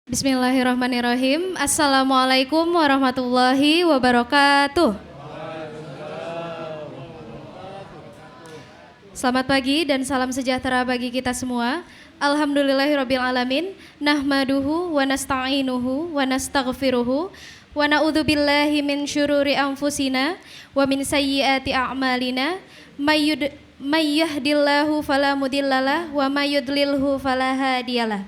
Bismillahirrahmanirrahim. Assalamualaikum warahmatullahi wabarakatuh. Selamat pagi dan salam sejahtera bagi kita semua. Alhamdulillahirabbil alamin. Nahmaduhu wa nasta'inuhu wa nastaghfiruhu wa na'udzubillahi min syururi anfusina wa min sayyiati a'malina. May yahdillahu fala mudhillalah wa may yudlilhu fala hadiyalah.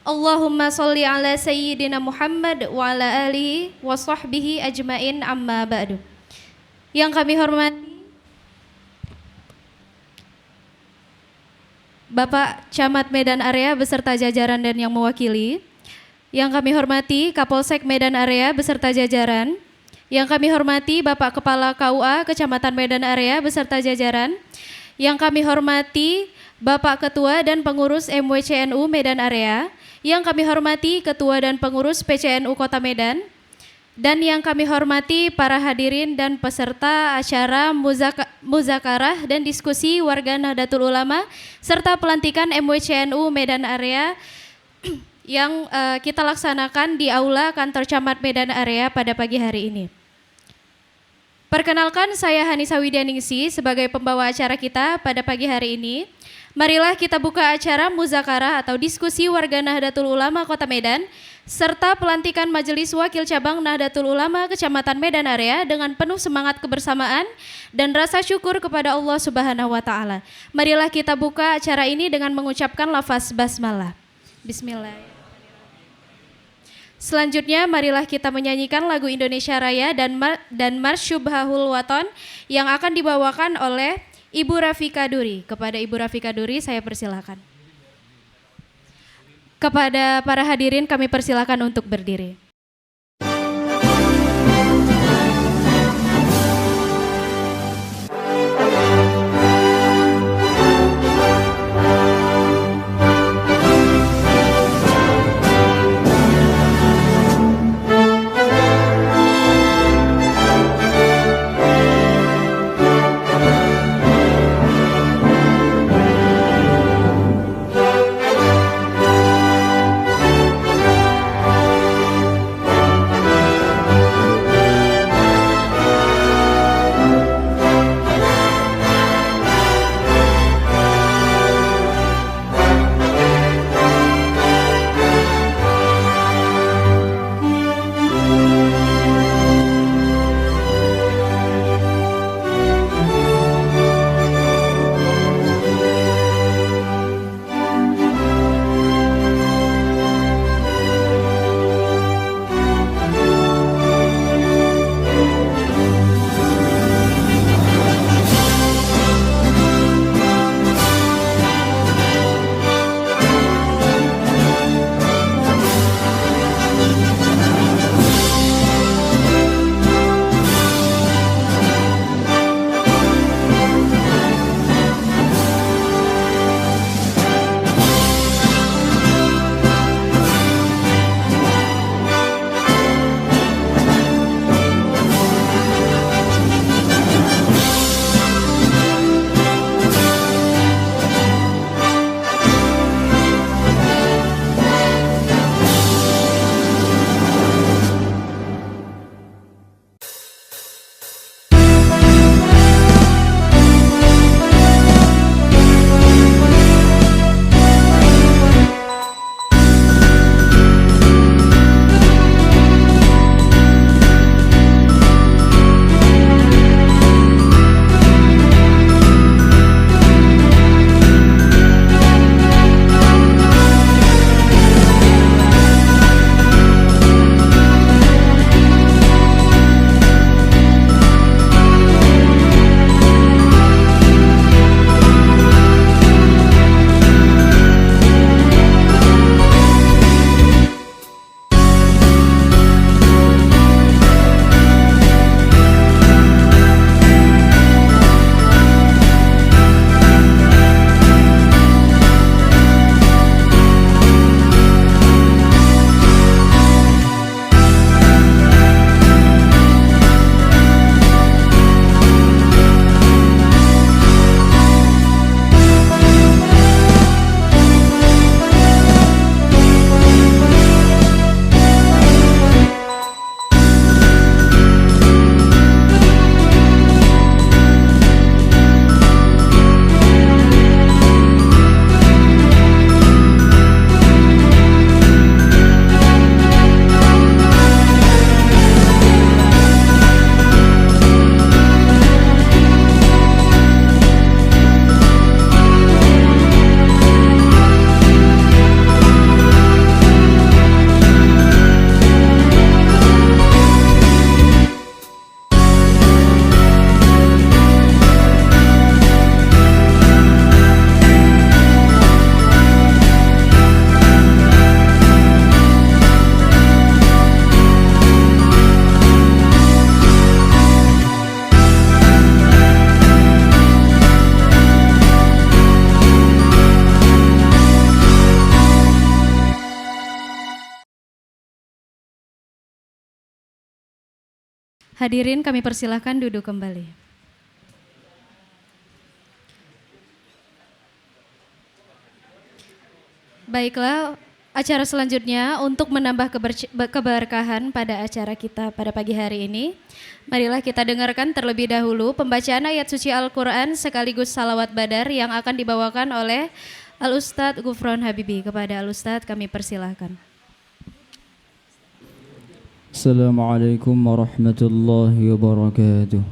Allahumma sholli ala sayyidina Muhammad wa ala alihi wa sahbihi ajmain, amma ba'du. Yang kami hormati Bapak Camat Medan Area beserta jajaran dan yang mewakili. Yang kami hormati Kapolsek Medan Area beserta jajaran. Yang kami hormati Bapak Kepala KUA Kecamatan Medan Area beserta jajaran. Yang kami hormati Bapak Ketua dan Pengurus MWCNU Medan Area. Yang kami hormati Ketua dan Pengurus PCNU Kota Medan. Dan yang kami hormati para hadirin dan peserta acara muzakarah dan diskusi warga Nahdlatul Ulama serta pelantikan MWCNU Medan Area yang kita laksanakan di Aula Kantor Camat Medan Area pada pagi hari ini. Perkenalkan, saya Hanisa Widianingsi sebagai pembawa acara kita pada pagi hari ini. Marilah kita buka acara muzakarah atau diskusi warga Nahdlatul Ulama Kota Medan serta pelantikan Majelis Wakil Cabang Nahdlatul Ulama Kecamatan Medan Area dengan penuh semangat kebersamaan dan rasa syukur kepada Allah Subhanahu wa taala. Marilah kita buka acara ini dengan mengucapkan lafaz basmalah. Bismillahirrahmanirrahim. Selanjutnya marilah kita menyanyikan lagu Indonesia Raya dan Mars Syubhahul Waton yang akan dibawakan oleh Ibu Rafika Duri. Kepada Ibu Rafika Duri saya persilakan. Kepada para hadirin kami persilakan untuk berdiri. Hadirin kami persilahkan duduk kembali. Baiklah, acara selanjutnya untuk menambah keberkahan pada acara kita pada pagi hari ini. Marilah kita dengarkan terlebih dahulu pembacaan ayat suci Al-Quran sekaligus salawat badar yang akan dibawakan oleh Al-Ustadz Gufron Habibi. Kepada Al-Ustadz kami persilahkan. Assalamualaikum warahmatullahi wabarakatuh.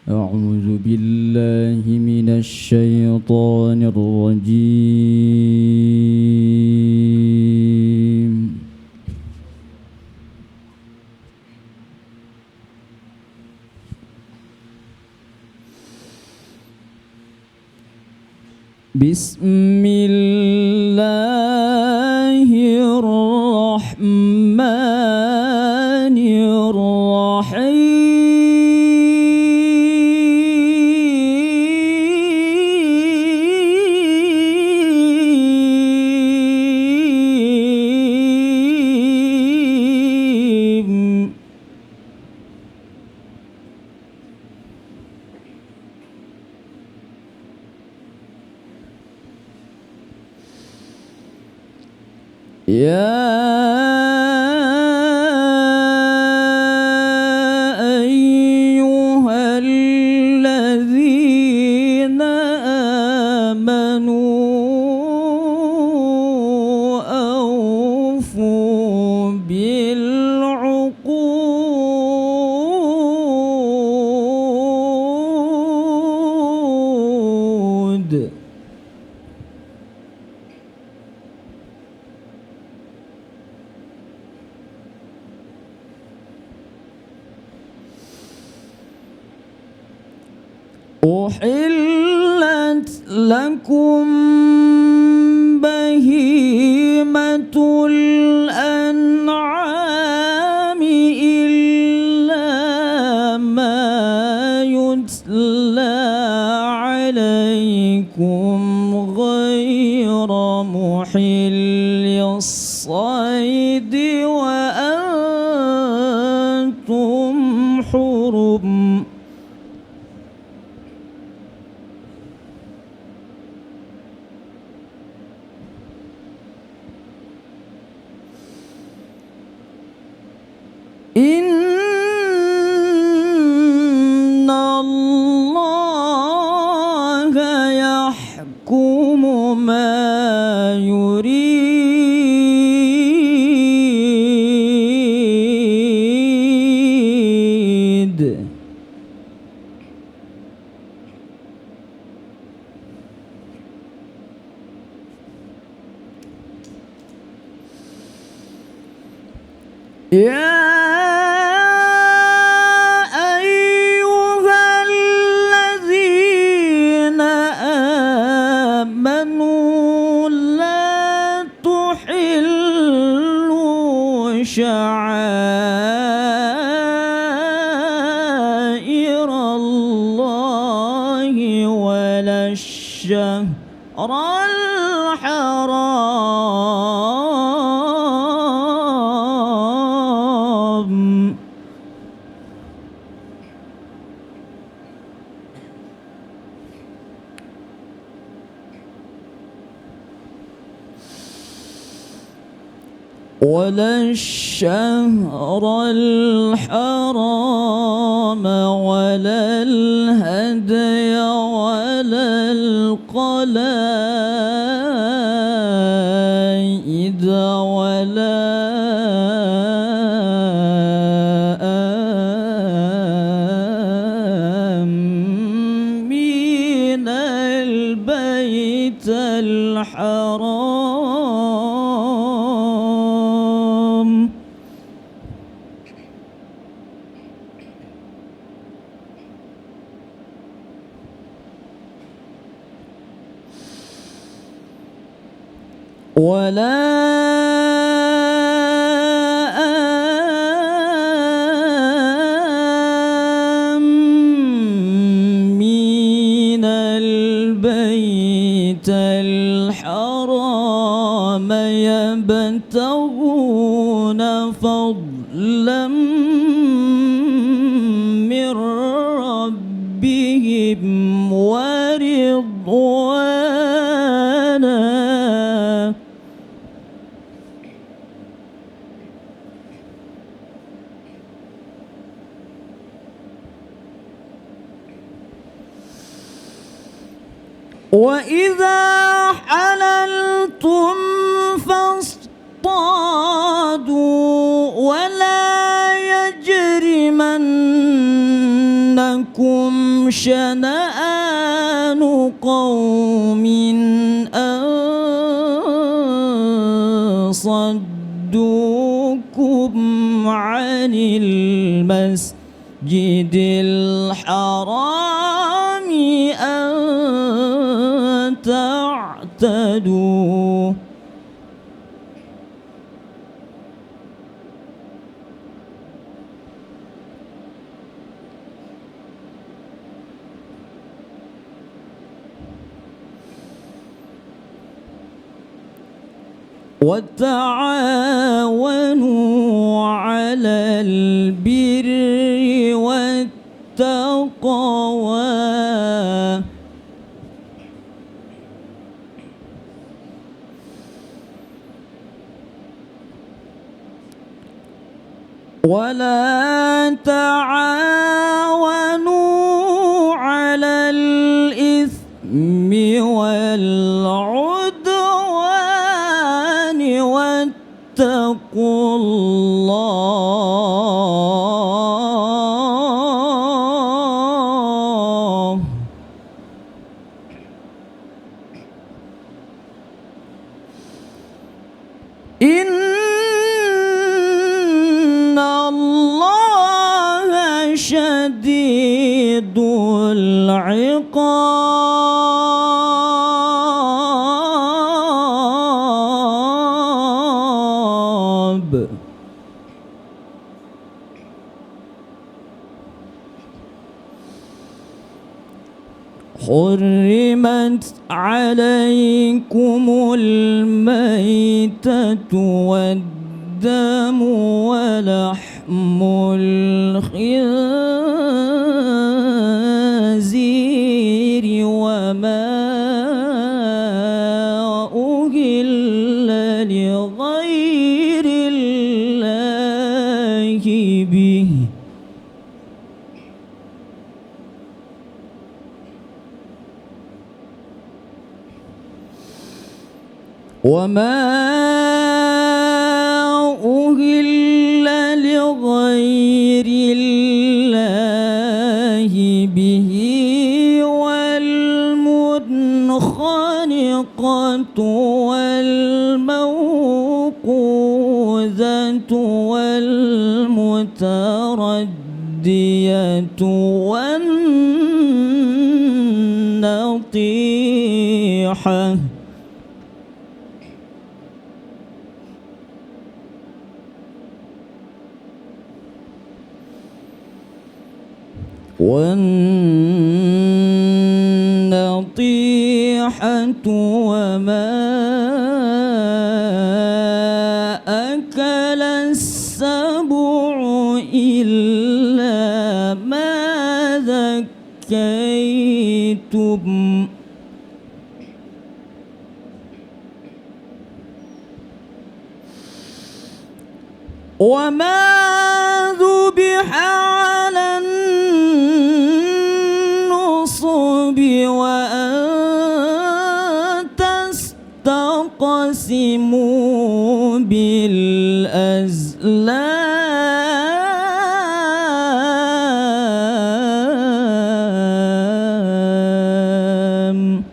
أعوذ بالله من الشيطان الرجيم. بسم الله الرحمن الرحيم. يا أيها الذين آمنوا أوفوا بالعقود أحلت لكم بهيمة الأنعام إلا ما يتلى عليكم غير محل الصيد وأنتم حرم. إن الله يحكم ما يريد. يا أيها الذين آمنوا لا تحلوا شعائر الله ولا الشهر الحرام ولا الشهر الحرام ولا الهدي ولا القلائد ولا آمين البيت الحرام ولا آمين البيت ورضوانا وإذا حللتم فاصطادوا ولا يجرمنكم شنآن قوم أن صدوكم عن المسجد الحرام أن تعتدوا وتعاونوا على البر والتقوى ولا تعاونوا على الإثم والعدوان واتقوا الله إن الله شديد العقاب حرمت عليكم الميتة والدم ولحم الخنزير وما أهل لغير الله به وما أهل لغير الله به والمنخنقة والموقوذة والمتردية والنطيحة وما أكل السبع إلا ما ذكيتم وما ذبح على النصب وأن تستقسموا بالأزلام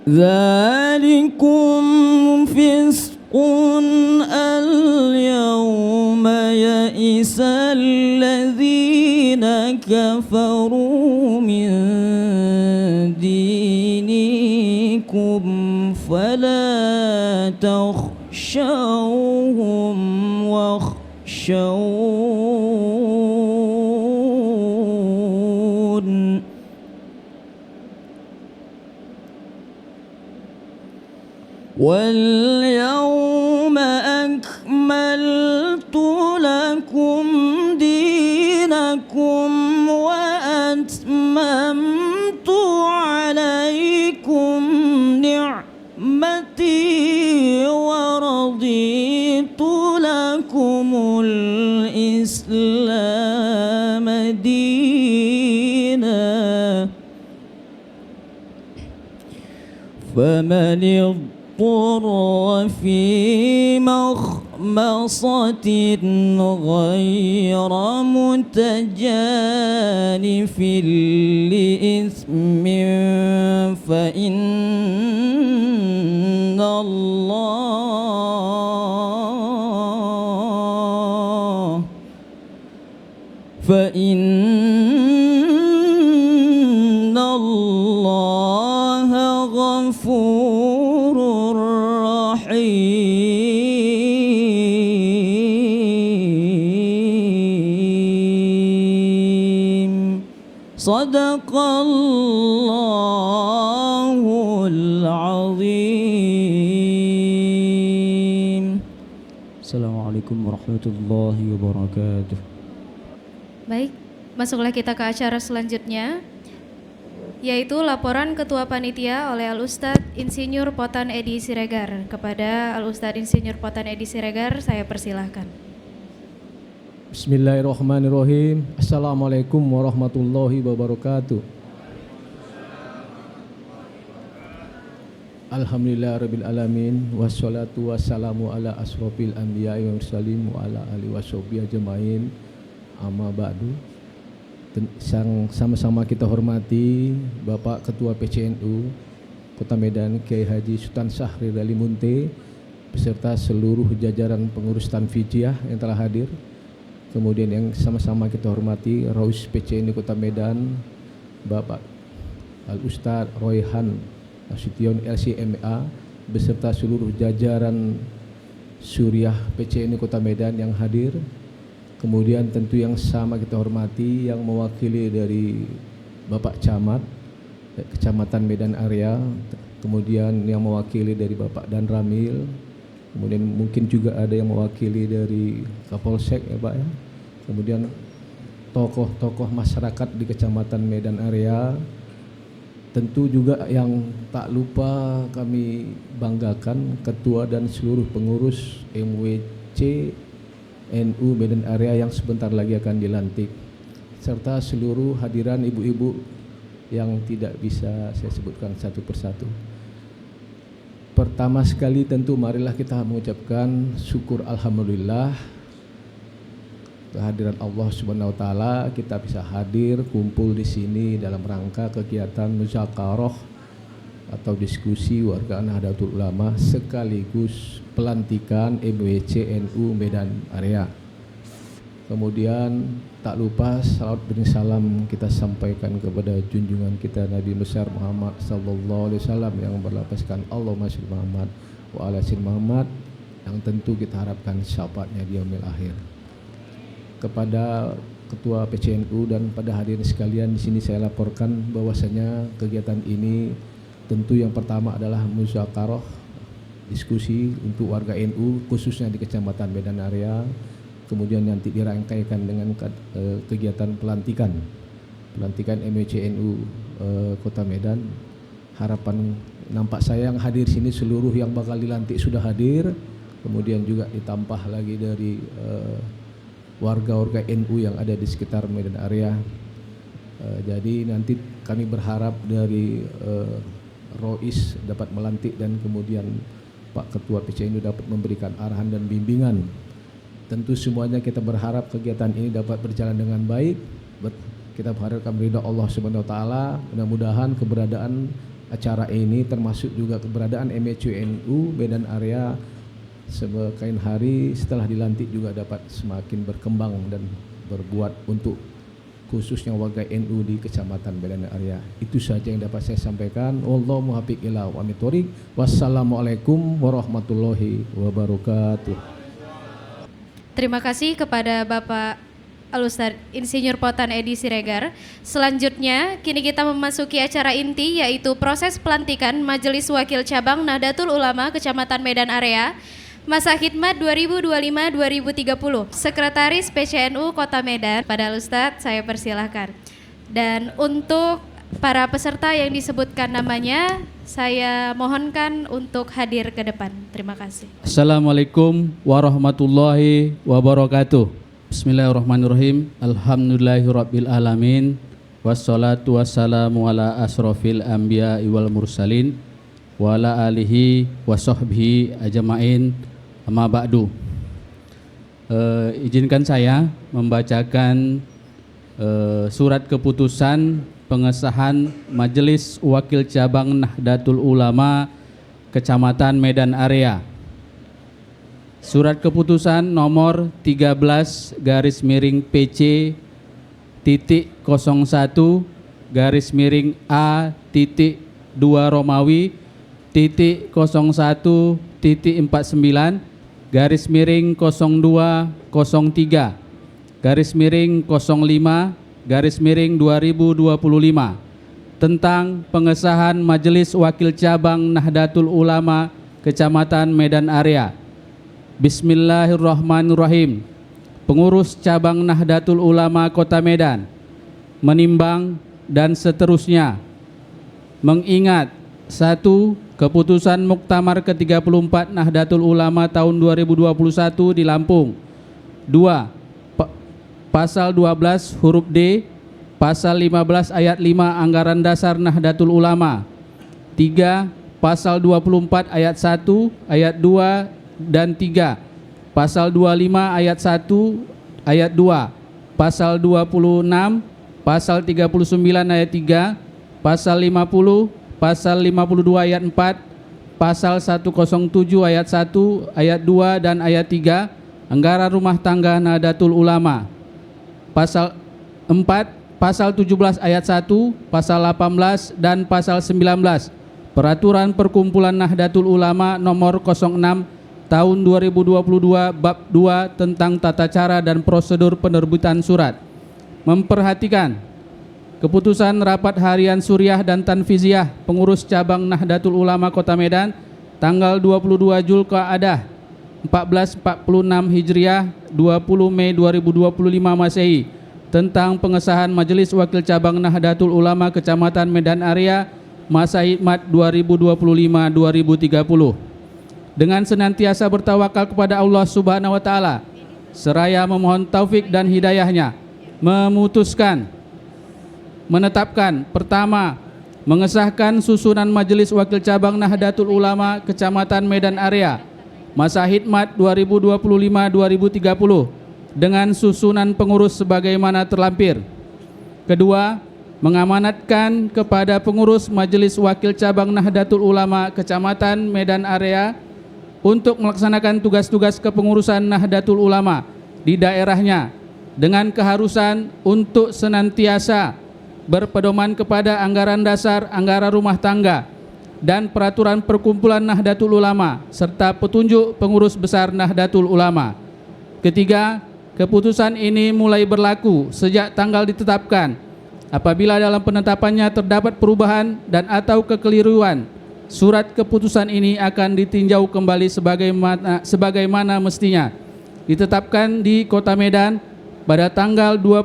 ذلكم فسق اليوم يئس الذين كفروا من دينكم فلا تخشوهم واخشون واليوم أكملت لكم دينكم وأتممت عليكم نعمتي ورضيت لكم الإسلام دينا فمن اضطر في مخمصة غير متجانف لإثم فإن الله غفور رحيم صدق الله العظيم. Assalamualaikum warahmatullahi wabarakatuh. Baik, masuklah kita ke acara selanjutnya, yaitu laporan Ketua Panitia oleh Al-Ustadz Insinyur Potan Edi Siregar. Kepada Al-Ustadz Insinyur Potan Edi Siregar, saya persilahkan. Bismillahirrahmanirrahim. Assalamualaikum warahmatullahi wabarakatuh. Alhamdulillah rabbil alamin, wassalatu wassalamu ala asrofil anbiya'i wa mursalin wa ala alihi washabihi ajmain. Amma ba'du. Yang sama-sama kita hormati Bapak Ketua PCNU Kota Medan Kiai Haji Sultan Syahrir Ali Munte beserta seluruh jajaran pengurus Tanfijiah yang telah hadir. Kemudian yang sama-sama kita hormati Rais PCNU Kota Medan Bapak Al-Ustadz Royhan Nasution LCMA beserta seluruh jajaran Suriah PCNU Kota Medan yang hadir. Kemudian tentu yang sama kita hormati yang mewakili dari Bapak Camat Kecamatan Medan Area, kemudian yang mewakili dari Bapak Dan Ramil, kemudian mungkin juga ada yang mewakili dari Kapolsek ya Pak ya. Kemudian tokoh-tokoh masyarakat di Kecamatan Medan Area. Tentu juga yang tak lupa kami banggakan Ketua dan seluruh pengurus MWC NU Medan Area yang sebentar lagi akan dilantik, serta seluruh hadiran ibu-ibu yang tidak bisa saya sebutkan satu persatu. Pertama sekali tentu marilah kita mengucapkan syukur alhamdulillah kehadiran Allah Subhanahu wa taala, kita bisa hadir kumpul di sini dalam rangka kegiatan muzakarah atau diskusi warga Nahdlatul Ulama sekaligus pelantikan MWC NU Medan Area. Kemudian tak lupa salawat dan salam kita sampaikan kepada junjungan kita Nabi besar Muhammad sallallahu alaihi wasallam yang berlapaskan Allahumma shalli Muhammad wa ala sayyidina Muhammad, yang tentu kita harapkan syafaatnya di yaumil akhir. Kepada Ketua PCNU dan pada hadirin sekalian, di sini saya laporkan bahwasanya kegiatan ini tentu yang pertama adalah muzakarah, diskusi untuk warga NU khususnya di Kecamatan Medan Area. Kemudian nanti dirangkaikan dengan kegiatan pelantikan MWC NU Kota Medan. Harapan nampak saya yang hadir sini seluruh yang bakal dilantik sudah hadir. Kemudian juga ditambah lagi dari warga-warga NU yang ada di sekitar Medan Area. Jadi nanti kami berharap dari Rois dapat melantik dan kemudian Pak Ketua PCNU dapat memberikan arahan dan bimbingan. Tentu semuanya kita berharap kegiatan ini dapat berjalan dengan baik. Kita berharapkan ridha Allah Subhanahu wa taala. Mudah-mudahan keberadaan acara ini termasuk juga keberadaan MWC NU Medan Area semakin hari setelah dilantik juga dapat semakin berkembang dan berbuat untuk khususnya warga NU di Kecamatan Medan Area. Itu saja yang dapat saya sampaikan. Wallahu muwaffiq ila aqwamit thoriq. Wassalamualaikum warahmatullahi wabarakatuh. Terima kasih kepada Bapak Al-Ustadz Insinyur Potan Edi Siregar. Selanjutnya, kini kita memasuki acara inti, yaitu proses pelantikan Majelis Wakil Cabang Nahdlatul Ulama Kecamatan Medan Area. Masa Khidmat 2025-2030, Sekretaris PCNU Kota Medan. Pada Ustadz, saya persilahkan. Dan untuk para peserta yang disebutkan namanya, saya mohonkan untuk hadir ke depan. Terima kasih. Assalamualaikum warahmatullahi wabarakatuh. Bismillahirrahmanirrahim. Alhamdulillahirabbil alamin. Wassalatu wassalamu ala asrofil anbiya wal mursalin wa ala alihi wa sahbihi ajma'in. Amma ba'du. Izinkan saya membacakan surat keputusan pengesahan Majelis Wakil Cabang Nahdlatul Ulama Kecamatan Medan Area. Surat keputusan nomor 13-01-02-TT01-03-02 tentang pengesahan Majelis Wakil Cabang Nahdlatul Ulama Kecamatan Medan Area. Bismillahirrahmanirrahim. Pengurus Cabang Nahdlatul Ulama Kota Medan menimbang dan seterusnya mengingat: 1. Keputusan Muktamar ke-34 Nahdlatul Ulama tahun 2021 di Lampung. 2. Pasal 12 huruf D, Pasal 15 ayat 5 Anggaran Dasar Nahdlatul Ulama. 3. Pasal 24 ayat 1, ayat 2 dan 3. Pasal 25 ayat 1, ayat 2. Pasal 26, Pasal 39 ayat 3, Pasal 50, Pasal 52 ayat 4, Pasal 107 ayat 1, ayat 2 dan ayat 3 Anggaran Rumah Tangga Nahdlatul Ulama. Pasal 4, Pasal 17 ayat 1, Pasal 18 dan Pasal 19 Peraturan Perkumpulan Nahdlatul Ulama nomor 06 tahun 2022 bab 2 tentang tata cara dan prosedur penerbitan surat. Memperhatikan keputusan Rapat Harian Suriah dan Tanfiziyah Pengurus Cabang Nahdlatul Ulama Kota Medan tanggal 22 Zulqa'adah 1446 Hijriah 20 Mei 2025 Masehi tentang pengesahan Majelis Wakil Cabang Nahdlatul Ulama Kecamatan Medan Area masa khidmat 2025-2030 dengan senantiasa bertawakal kepada Allah Subhanahu wa taala seraya memohon taufik dan hidayahnya, memutuskan menetapkan: pertama, mengesahkan susunan Majelis Wakil Cabang Nahdlatul Ulama Kecamatan Medan Area masa khidmat 2025-2030 dengan susunan pengurus sebagaimana terlampir. Kedua, mengamanatkan kepada pengurus Majelis Wakil Cabang Nahdlatul Ulama Kecamatan Medan Area untuk melaksanakan tugas-tugas kepengurusan Nahdlatul Ulama di daerahnya dengan keharusan untuk senantiasa berpedoman kepada anggaran dasar, anggaran rumah tangga, dan peraturan Perkumpulan Nahdlatul Ulama serta petunjuk pengurus besar Nahdlatul Ulama. Ketiga, keputusan ini mulai berlaku sejak tanggal ditetapkan. Apabila dalam penetapannya terdapat perubahan dan atau kekeliruan, surat keputusan ini akan ditinjau kembali sebagaimana mestinya. Ditetapkan di Kota Medan pada tanggal 25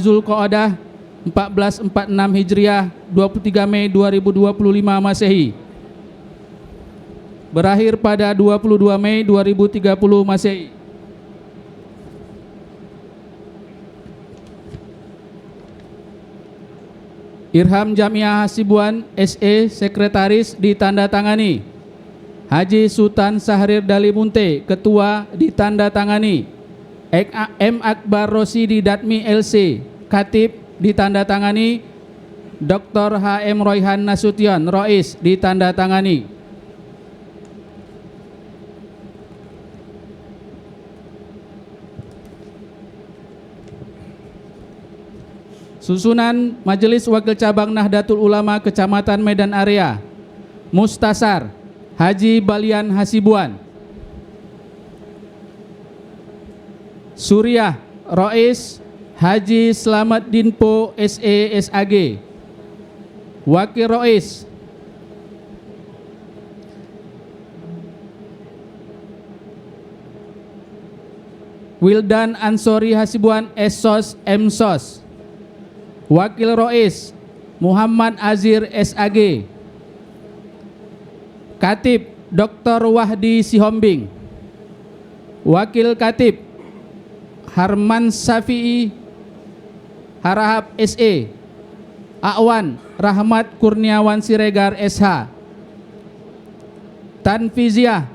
Zulqa'adah 1446 Hijriah 23 Mei 2025 Masehi. Berakhir pada 22 Mei 2030 Masehi. Irham Jamiah Hasibuan SE Sekretaris ditandatangani. Haji Sultan Syahrir Dalimunte Ketua ditandatangani. M. Akbar Rosidi Datmi LC Khatib ditandatangani. Dr. H.M. Royhan Nasution Rois ditandatangani. Susunan Majelis Wakil Cabang Nahdlatul Ulama Kecamatan Medan Area. Mustasar Haji Balian Hasibuan. Suriah Rois Haji Slamet Dinpo SE SAG. Wakil Rois Wildan Ansori Hasibuan Esos Emsos. Wakil Rois Muhammad Azir SAG. Katib Dr. Wahdi Sihombing. Wakil Katib Harman Safi'i Harahap SE. Akwan Rahmat Kurniawan Siregar SH. Tanfiziah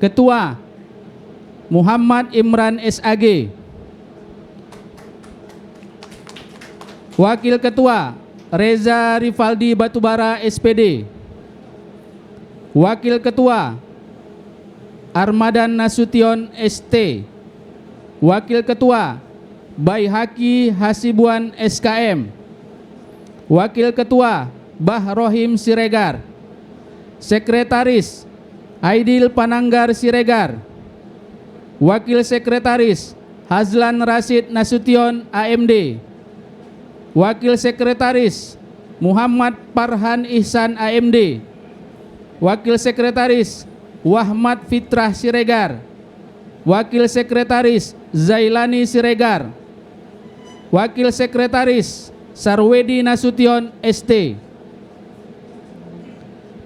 Ketua Muhammad Imran SAG. Wakil Ketua Reza Rifaldi Batubara SPD. Wakil Ketua Armadan Nasution ST. Wakil Ketua Baihaki Hasibuan SKM. Wakil Ketua Bah Rohim Siregar. Sekretaris Aidil Pananggar Siregar. Wakil Sekretaris Hazlan Rasid Nasution AMD. Wakil Sekretaris Muhammad Farhan Ihsan AMD. Wakil Sekretaris Wahmad Fitrah Siregar. Wakil Sekretaris Zailani Siregar. Wakil Sekretaris Sarwedi Nasution ST.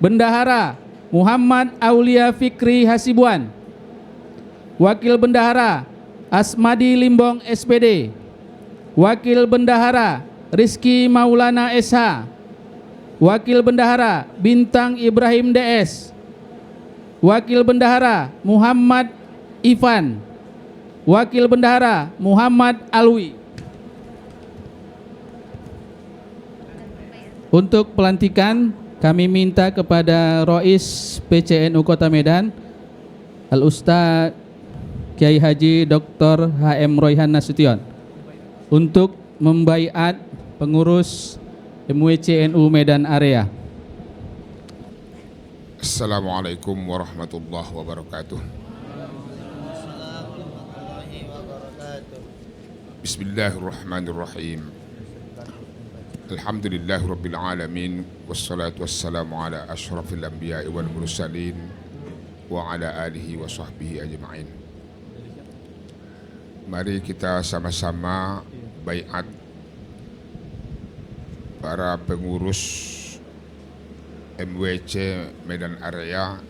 Bendahara Muhammad Aulia Fikri Hasibuan. Wakil Bendahara Asmadi Limbong SPD. Wakil Bendahara Rizky Maulana SH. Wakil Bendahara Bintang Ibrahim DS. Wakil Bendahara Muhammad Ivan. Wakil Bendahara Muhammad Alwi. Untuk pelantikan kami minta kepada Rois PCNU Kota Medan Al-Ustaz Kiai Haji Dr. HM Royhan Nasution untuk membaiat pengurus MWCNU Medan Area. Assalamualaikum warahmatullahi wabarakatuh. Bismillahirrahmanirrahim. Alhamdulillahirabbil alamin wassalatu wassalamu ala asyrafil anbiya'i wal mursalin wa ala alihi wa sahbihi ajma'in. Mari kita sama-sama baiat para pengurus MWC Medan Area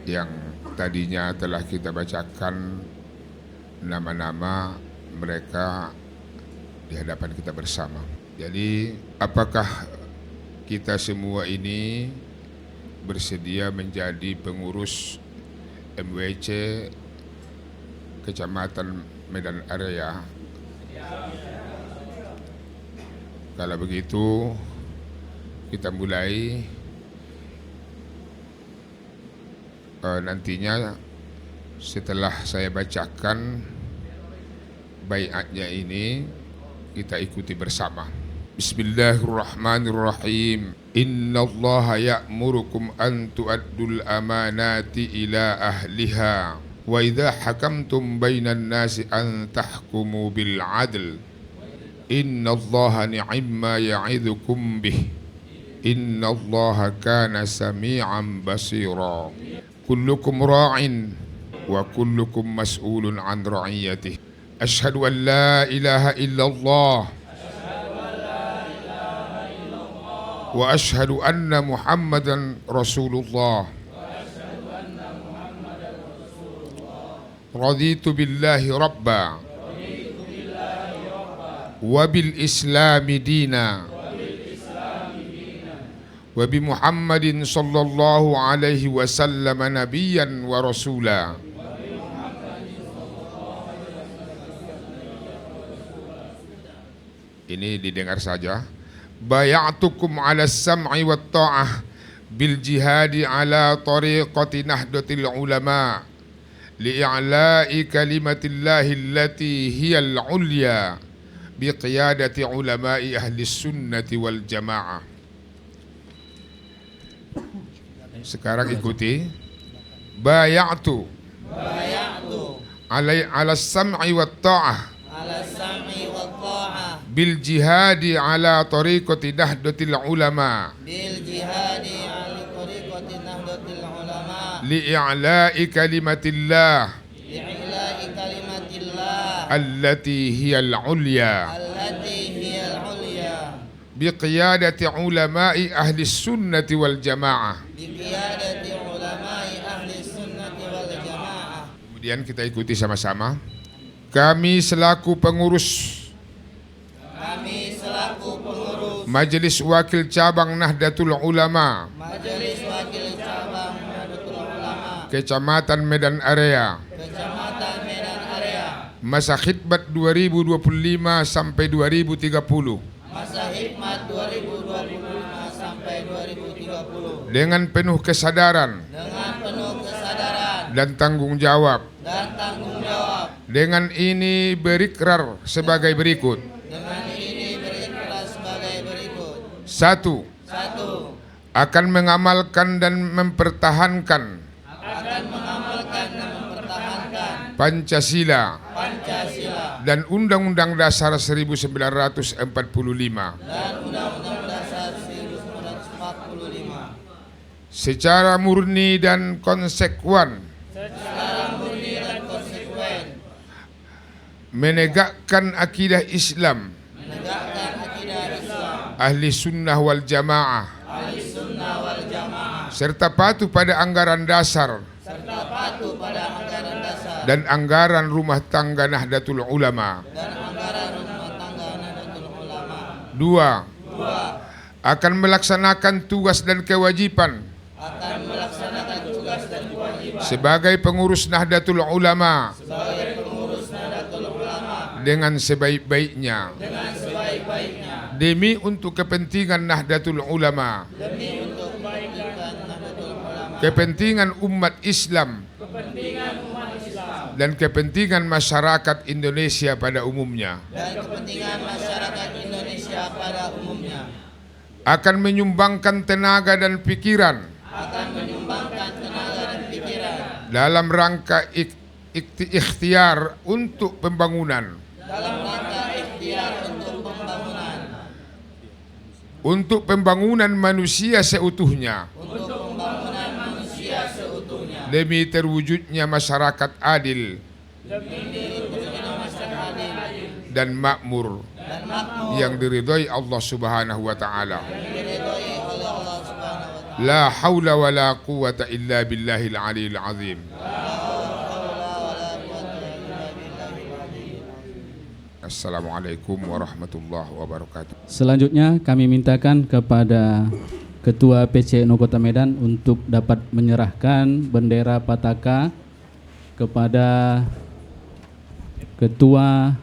yang tadinya telah kita bacakan nama-nama mereka di hadapan kita bersama. Jadi apakah kita semua ini bersedia menjadi pengurus MWC Kecamatan Medan Area? Kalau begitu kita mulai nantinya setelah saya bacakan baiatnya ini kita ikuti bersama. Bismillahirrahmanirrahim. Innallaha ya'murukum an tu'addul amanati ila ahliha wa idza hakamtum bainan nasi an tahkumu bil 'adl. Innallaha ni'ma ya'idzukum bih. Innallaha kana sami'an basira. Kullukum ra'in wa kullukum mas'ulun 'an ra'iyatihi. Asyhadu an la ilaha illallah wa asyhadu anna Muhammadan Rasulullah. Raditu billahi rabba wa bil islami dina wa bi Muhammadin sallallahu alaihi wasallam nabiyyan wa rasula. Ini didengar saja. Bay'atukum ala sam'i wa ta'ah bil jihadi ala tariqati nahdatil ulama li'a'la'i kalimatillahi allati hiyal ulya biqiyadati ulama'i ahli sunnati wal jamaah. Sekarang ikuti. Bay'atu ala sam'i wa ta'ah bil jihadi ala tariqati nahdatil ulama li'a'la'i kalimatillah التي هي العليا بقيادة علماء أهل السنة والجماعة. Kemudian kita ikuti sama-sama. Kami selaku pengurus Majelis Wakil Cabang Nahdlatul Ulama Kecamatan Medan Area masa khidmat 2025 sampai 2030 dengan penuh kesadaran dan tanggung jawab. Dengan ini berikrar sebagai berikut. 1. Akan mengamalkan dan mempertahankan Pancasila dan Undang-Undang Dasar 1945 secara murni dan konsekuen, menegakkan akidah Islam, ahli sunnah wal jamaah, serta patuh pada anggaran dasar dan anggaran rumah tangga Nahdlatul Ulama. 2. Akan melaksanakan tugas dan kewajiban sebagai pengurus Nahdlatul Ulama dengan sebaik-baiknya demi untuk kepentingan Nahdlatul Ulama, kepentingan umat Islam dan kepentingan masyarakat Indonesia pada umumnya. Akan menyumbangkan tenaga dan pikiran dalam rangka ikhtiar untuk pembangunan, untuk pembangunan manusia seutuhnya, demi terwujudnya masyarakat adil dan makmur yang diridhai Allah Subhanahu wa taala. La haula wa la quwwata illa billahil aliyil azim. Assalamualaikum warahmatullahi wabarakatuh. Selanjutnya kami mintakan kepada Ketua PCNU Kota Medan untuk dapat menyerahkan bendera Pataka kepada Ketua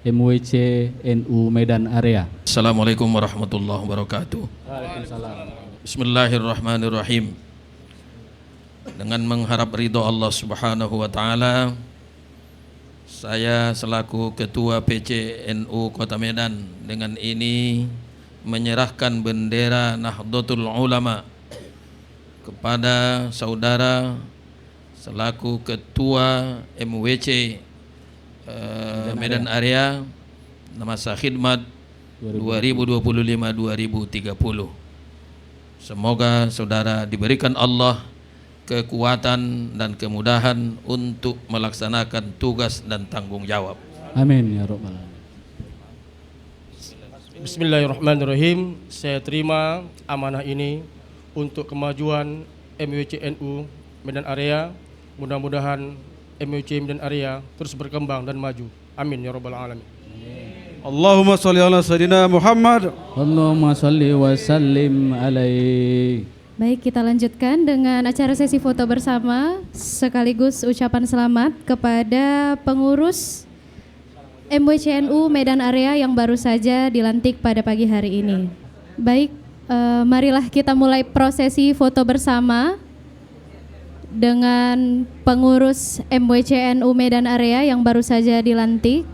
MWC NU Medan Area. Assalamualaikum warahmatullahi wabarakatuh. Bismillahirrahmanirrahim. Dengan mengharap ridho Allah Subhanahu wa taala, saya selaku Ketua PCNU Kota Medan dengan ini menyerahkan bendera Nahdlatul Ulama kepada saudara selaku Ketua MWC Medan Area masa khidmat 2025-2030. Semoga saudara diberikan Allah kekuatan dan kemudahan untuk melaksanakan tugas dan tanggung jawab. Amin ya rabbal alamin. Bismillahirrahmanirrahim. Saya terima amanah ini untuk kemajuan MWC NU Medan Area. Mudah-mudahan MWC Medan Area terus berkembang dan maju. Amin ya rabbal alamin. Allahumma sholli ala sayyidina Muhammad. Allahumma sholli wa sallim alaihi. Baik, kita lanjutkan dengan acara sesi foto bersama sekaligus ucapan selamat kepada pengurus MWCNU Medan Area yang baru saja dilantik pada pagi hari ini. Baik, marilah kita mulai prosesi foto bersama dengan pengurus MWCNU Medan Area yang baru saja dilantik.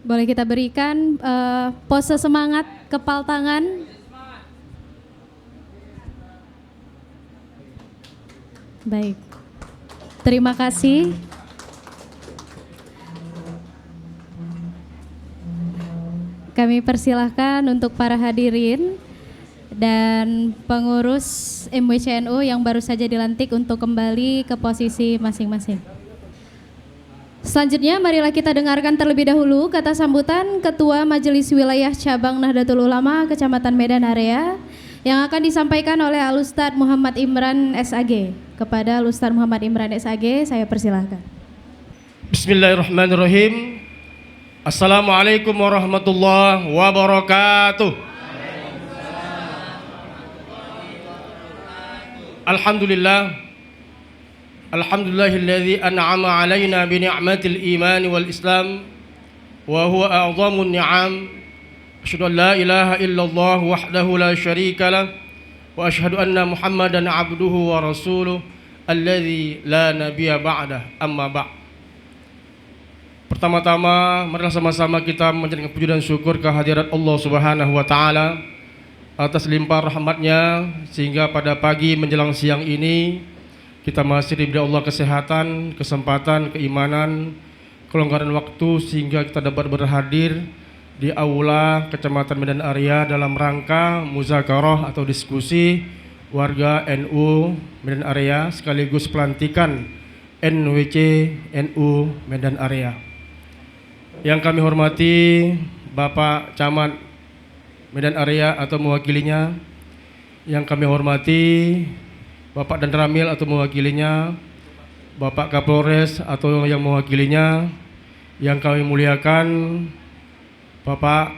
Boleh kita berikan pose semangat, kepal tangan. Baik, terima kasih. Kami persilahkan untuk para hadirin dan pengurus MWCNU yang baru saja dilantik untuk kembali ke posisi masing-masing. Selanjutnya marilah kita dengarkan terlebih dahulu kata sambutan Ketua Majelis Wilayah Cabang Nahdlatul Ulama Kecamatan Medan Area yang akan disampaikan oleh Al-Ustadz Muhammad Imran SAG. Kepada Al-Ustadz Muhammad Imran SAG saya persilahkan. Bismillahirrahmanirrahim. Assalamualaikum warahmatullahi wabarakatuh. Alhamdulillah. Alhamdulillahilladzi an'ama alaina bi ni'matil iman wal islam wa huwa a'zamun ni'am. Asyhadu an la ilaha illallah wahdahu la syarika lah wa asyhadu anna Muhammadan abduhu wa rasuluh alladzi la nabiyya ba'dah. Amma ba'. Pertama-tama marilah sama-sama kita menjadikan puji dan syukur kehadirat Allah Subhanahu wa taala atas limpah rahmatnya sehingga pada pagi menjelang siang ini kita masih diberi Allah kesehatan, kesempatan, keimanan, kelonggaran waktu sehingga kita dapat berhadir di aula Kecamatan Medan Area dalam rangka muzakarah atau diskusi warga NU Medan Area sekaligus pelantikan NWC NU Medan Area. Yang kami hormati Bapak Camat Medan Area atau mewakilinya, yang kami hormati Bapak Dan Ramil atau mewakilinya, Bapak Kapolres atau yang mewakilinya, yang kami muliakan Bapak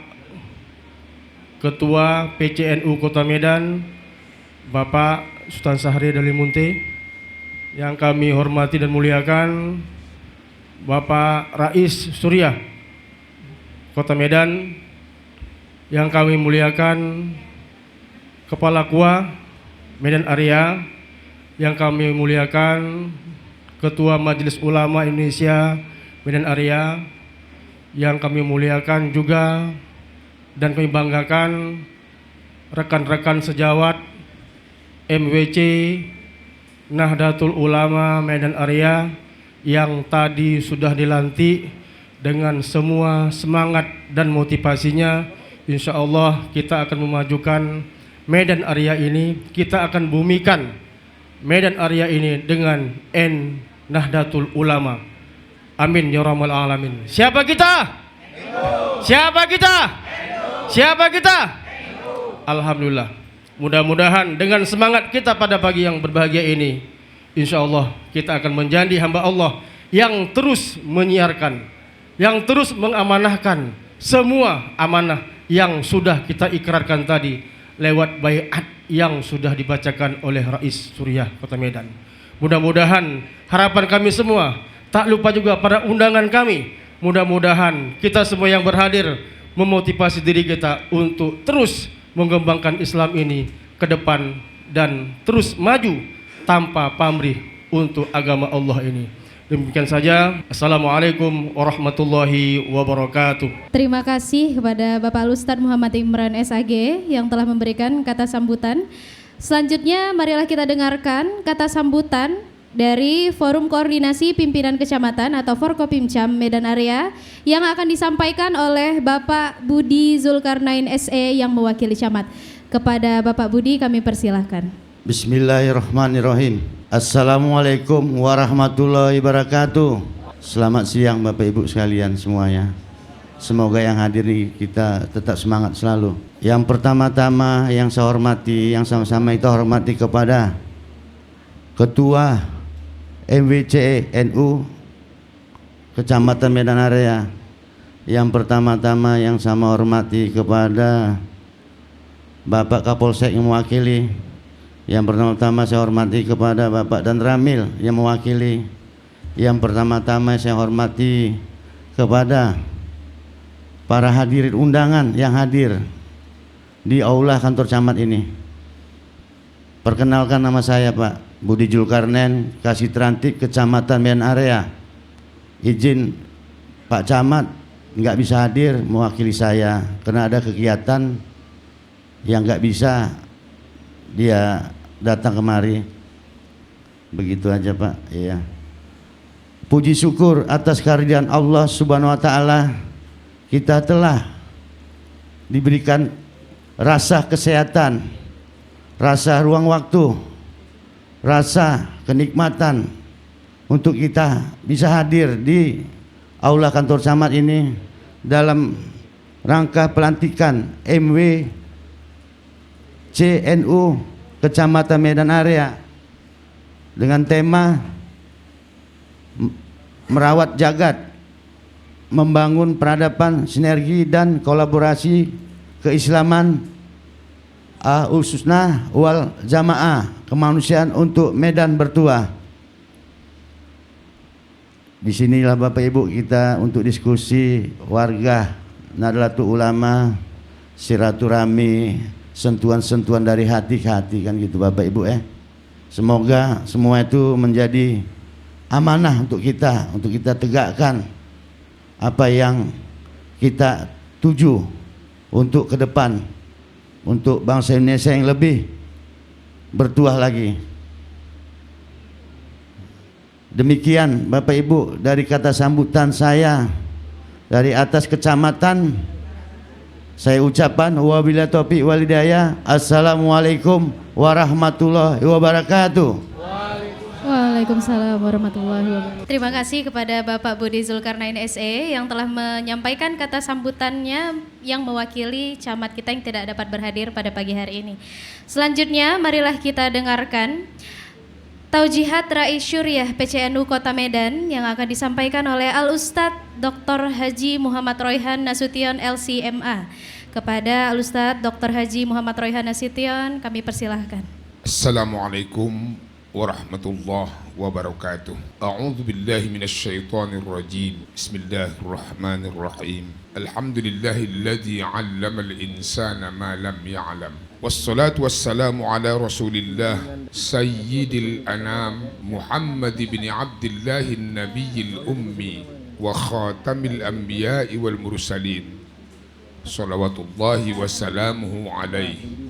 Ketua PCNU Kota Medan, Bapak Sultan Syahrir Dalimunte, yang kami hormati dan muliakan Bapak Rais Surya Kota Medan, yang kami muliakan Kepala KUA Medan Area, yang kami muliakan Ketua Majelis Ulama Indonesia Medan Area, yang kami muliakan juga dan kami banggakan rekan-rekan sejawat MWC Nahdlatul Ulama Medan Area yang tadi sudah dilantik dengan semua semangat dan motivasinya. Insya Allah kita akan memajukan Medan Area ini, kita akan bumikan Medan Area ini dengan Nahdlatul Ulama. Amin ya rabbal alamin. Siapa kita? Siapa kita? Siapa kita? Alhamdulillah. Mudah-mudahan dengan semangat kita pada pagi yang berbahagia ini, insya Allah kita akan menjadi hamba Allah yang terus menyiarkan, yang terus mengamanahkan semua amanah yang sudah kita ikrarkan tadi lewat baiat yang sudah dibacakan oleh Rais Surya Kota Medan. Mudah-mudahan harapan kami semua, tak lupa juga pada undangan kami, mudah-mudahan kita semua yang berhadir memotivasi diri kita untuk terus mengembangkan Islam ini ke depan dan terus maju tanpa pamrih untuk agama Allah ini. Demikian saja. Assalamualaikum warahmatullahi wabarakatuh. Terima kasih kepada Bapak Al-Ustadz Muhammad Imran SAG yang telah memberikan kata sambutan. Selanjutnya marilah kita dengarkan kata sambutan dari Forum Koordinasi Pimpinan Kecamatan atau Forkopimcam Medan Area yang akan disampaikan oleh Bapak Budi Zulkarnain SE yang mewakili camat. Kepada Bapak Budi kami persilahkan. Bismillahirrahmanirrahim. Assalamualaikum warahmatullahi wabarakatuh. Selamat siang Bapak Ibu sekalian semuanya. Semoga yang hadir kita tetap semangat selalu. Yang pertama-tama yang saya hormati, yang sama-sama kita hormati kepada Ketua MWC NU Kecamatan Medan Area. Yang pertama-tama yang saya hormati kepada Bapak Kapolsek yang mewakili. Yang pertama-tama saya hormati kepada Bapak Dan Ramil yang mewakili. Yang pertama-tama saya hormati kepada para hadirin undangan yang hadir di aula kantor camat ini. Perkenalkan nama saya Pak Budi Zulkarnain, Kasih Trantik Kecamatan Medan Area. Izin Pak Camat nggak bisa hadir mewakili saya karena ada kegiatan yang nggak bisa dia datang kemari. Begitu aja Pak. Iya. Puji syukur atas kehadiran Allah Subhanahu wa taala, kita telah diberikan rasa kesehatan, rasa ruang waktu, rasa kenikmatan untuk kita bisa hadir di Aula Kantor Camat ini dalam rangka pelantikan MW CNU Kecamatan Medan Area dengan tema merawat jagat, membangun peradaban, sinergi dan kolaborasi keislaman khususnya wal jamaah kemanusiaan untuk Medan bertuah. Di sinilah Bapak Ibu kita untuk diskusi warga Nahdlatul Ulama, silaturahmi, sentuhan-sentuhan dari hati ke hati kan gitu Bapak Ibu ya. Semoga semua itu menjadi amanah untuk kita tegakkan apa yang kita tuju untuk ke depan, untuk bangsa Indonesia yang lebih bertuah lagi. Demikian Bapak Ibu dari kata sambutan saya dari atas kecamatan. Saya ucapkan wabillahi taufiq wal hidayah. Assalamualaikum warahmatullahi wabarakatuh. Waalaikumsalam warahmatullahi wabarakatuh. Terima kasih kepada Bapak Budi Zulkarnain SE yang telah menyampaikan kata sambutannya yang mewakili camat kita yang tidak dapat berhadir pada pagi hari ini. Selanjutnya marilah kita dengarkan Taujihat Rais Syuriah PCNU Kota Medan yang akan disampaikan oleh Al-Ustadz Dr. Haji Muhammad Royhan Nasution LCMA. Kepada Al-Ustadz Dr. Haji Muhammad Royhan Nasution kami persilahkan. Assalamualaikum warahmatullahi wabarakatuh. A'udzu billahi minasy syaithanir rajim. Bismillahirrahmanirrahim. Alhamdulillahilladzi 'allamal insana ma lam ya'lam. Wassalatu wassalamu ala Rasulillah Sayyidil Anam Muhammad bin Abdillahil Nabiyil Ummi wa Khatamil Anbiya'i wal Mursalin. Salawatullahi wassalamuhu alaihi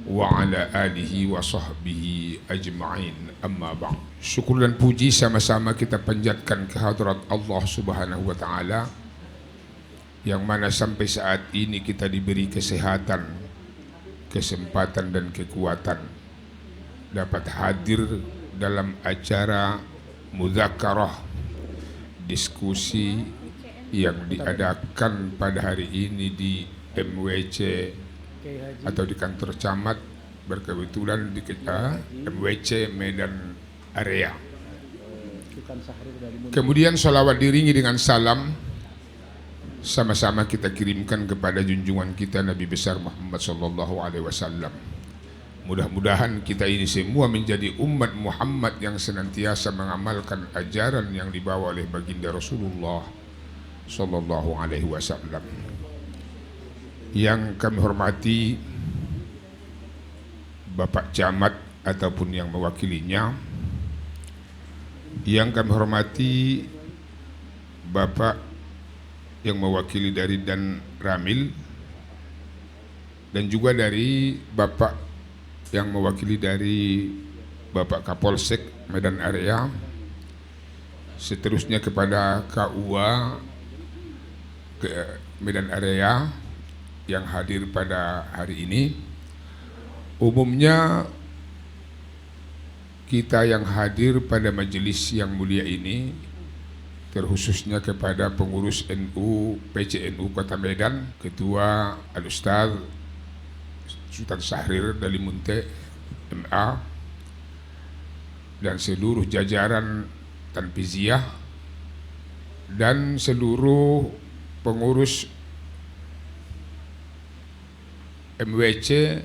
wa ala alihi wa sahbihi ajma'in. Amma ba'd. Syukur dan puji sama-sama kita panjatkan kehadrat Allah Subhanahu wa taala yang mana sampai saat ini kita diberi kesehatan, kesempatan dan kekuatan dapat hadir dalam acara mudzakarah diskusi yang diadakan pada hari ini di MWC atau di kantor camat, berkebetulan di MWC Medan Area. Kemudian salawat diringi dengan salam sama-sama kita kirimkan kepada junjungan kita Nabi besar Muhammad sallallahu alaihi wasallam. Mudah-mudahan kita ini semua menjadi umat Muhammad yang senantiasa mengamalkan ajaran yang dibawa oleh baginda Rasulullah sallallahu alaihi wasallam. Yang kami hormati Bapak Camat ataupun yang mewakilinya, yang kami hormati Bapak yang mewakili dari Dan Ramil, dan juga dari Bapak yang mewakili dari Bapak Kapolsek Medan Area, seterusnya kepada KUA Medan Area yang hadir pada hari ini. Umumnya kita yang hadir pada majelis yang mulia ini, terkhususnya kepada pengurus NU PCNU Kota Medan, Ketua Al-Ustaz Sultan Syahrir Dalimunte MA, dan seluruh jajaran Tanfiziyah dan seluruh pengurus MWC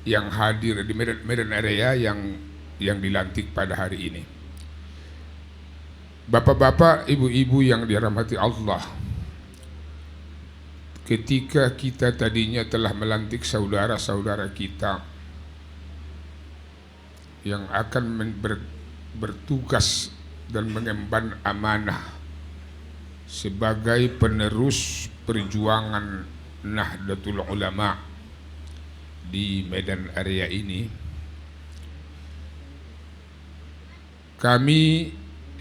yang hadir di Medan Area yang dilantik pada hari ini. Bapak-bapak, ibu-ibu yang dirahmati Allah, ketika kita tadinya telah melantik saudara-saudara kita yang akan bertugas dan mengemban amanah sebagai penerus perjuangan Nahdlatul Ulama di Medan Area ini, kami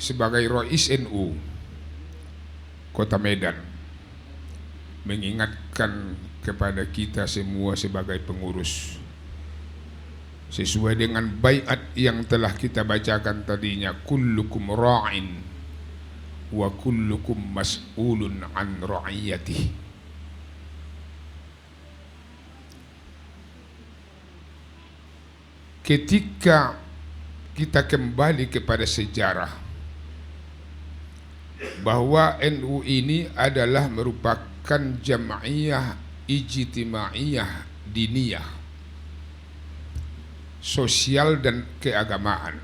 sebagai Rais NU Kota Medan mengingatkan kepada kita semua sebagai pengurus, sesuai dengan baiat yang telah kita bacakan tadinya, kullukum ra'in wa kullukum mas'ulun an ra'iyatihi. Ketika kita kembali kepada sejarah bahwa NU ini adalah merupakan jam'iyah ijtimaiyah diniyah, sosial dan keagamaan.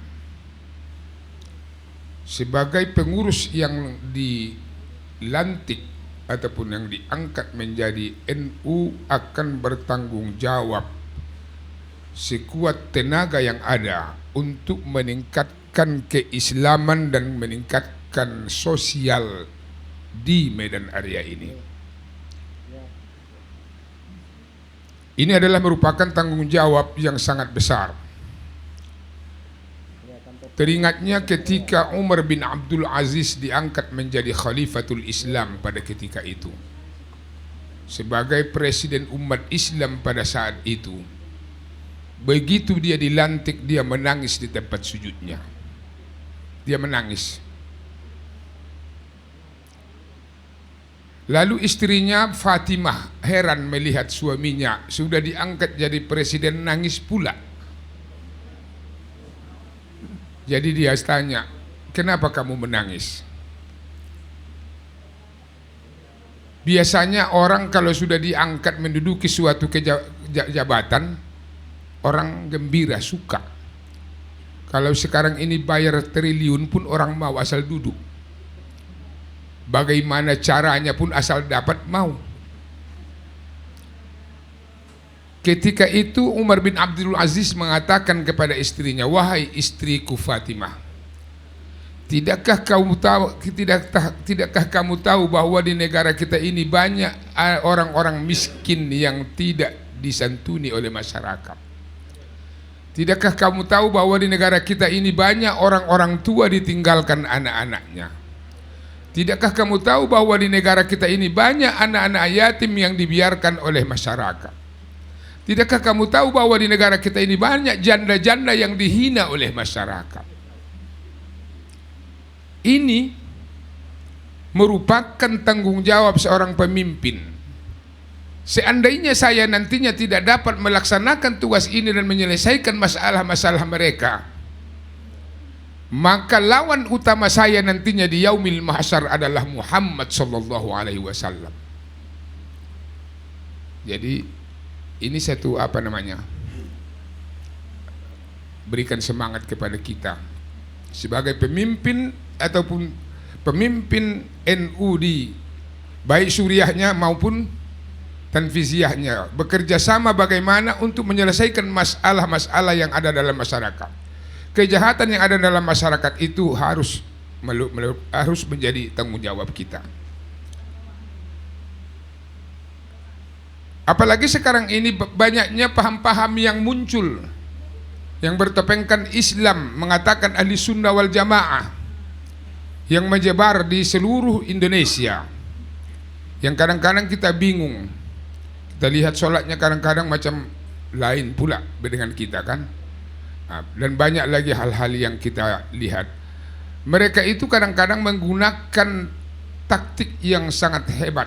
Sebagai pengurus yang dilantik ataupun yang diangkat menjadi NU akan bertanggung jawab sekuat tenaga yang ada untuk meningkatkan keislaman dan meningkatkan sosial di Medan Area ini. Ini adalah merupakan tanggung jawab yang sangat besar. Teringatnya ketika Umar bin Abdul Aziz diangkat menjadi Khalifatul Islam pada ketika itu, sebagai presiden umat Islam pada saat itu. Begitu dia dilantik, dia menangis di tempat sujudnya. Dia menangis. Lalu istrinya Fatimah heran melihat suaminya sudah diangkat jadi presiden, nangis pula. Jadi dia tanya, kenapa kamu menangis? Biasanya orang kalau sudah diangkat menduduki suatu jabatan, orang gembira, suka. Kalau sekarang ini bayar triliun pun orang mau asal duduk. Bagaimana caranya pun asal dapat mau. Ketika itu Umar bin Abdul Aziz mengatakan kepada istrinya, wahai istriku Fatimah, tidakkah kamu tahu bahwa di negara kita ini banyak orang-orang miskin yang tidak disantuni oleh masyarakat? Tidakkah kamu tahu bahwa di negara kita ini banyak orang-orang tua ditinggalkan anak-anaknya? Tidakkah kamu tahu bahwa di negara kita ini banyak anak-anak yatim yang dibiarkan oleh masyarakat? Tidakkah kamu tahu bahwa di negara kita ini banyak janda-janda yang dihina oleh masyarakat? Ini merupakan tanggung jawab seorang pemimpin. Seandainya saya nantinya tidak dapat melaksanakan tugas ini dan menyelesaikan masalah-masalah mereka, maka lawan utama saya nantinya di yaumil mahsyar adalah Muhammad sallallahu alaihi wasallam. Jadi ini satu berikan semangat kepada kita sebagai pemimpin ataupun pemimpin NU di baik suriahnya maupun tanfiziyahnya, bekerja sama bagaimana untuk menyelesaikan masalah-masalah yang ada dalam masyarakat. Kejahatan yang ada dalam masyarakat itu harus menjadi tanggung jawab kita. Apalagi sekarang ini banyaknya paham-paham yang muncul yang bertopengkan Islam, mengatakan ahli sunnah wal jamaah, yang menyebar di seluruh Indonesia, yang kadang-kadang kita bingung. Kita lihat sholatnya kadang-kadang macam lain pula dengan kita kan. Dan banyak lagi hal-hal yang kita lihat. Mereka itu kadang-kadang menggunakan taktik yang sangat hebat.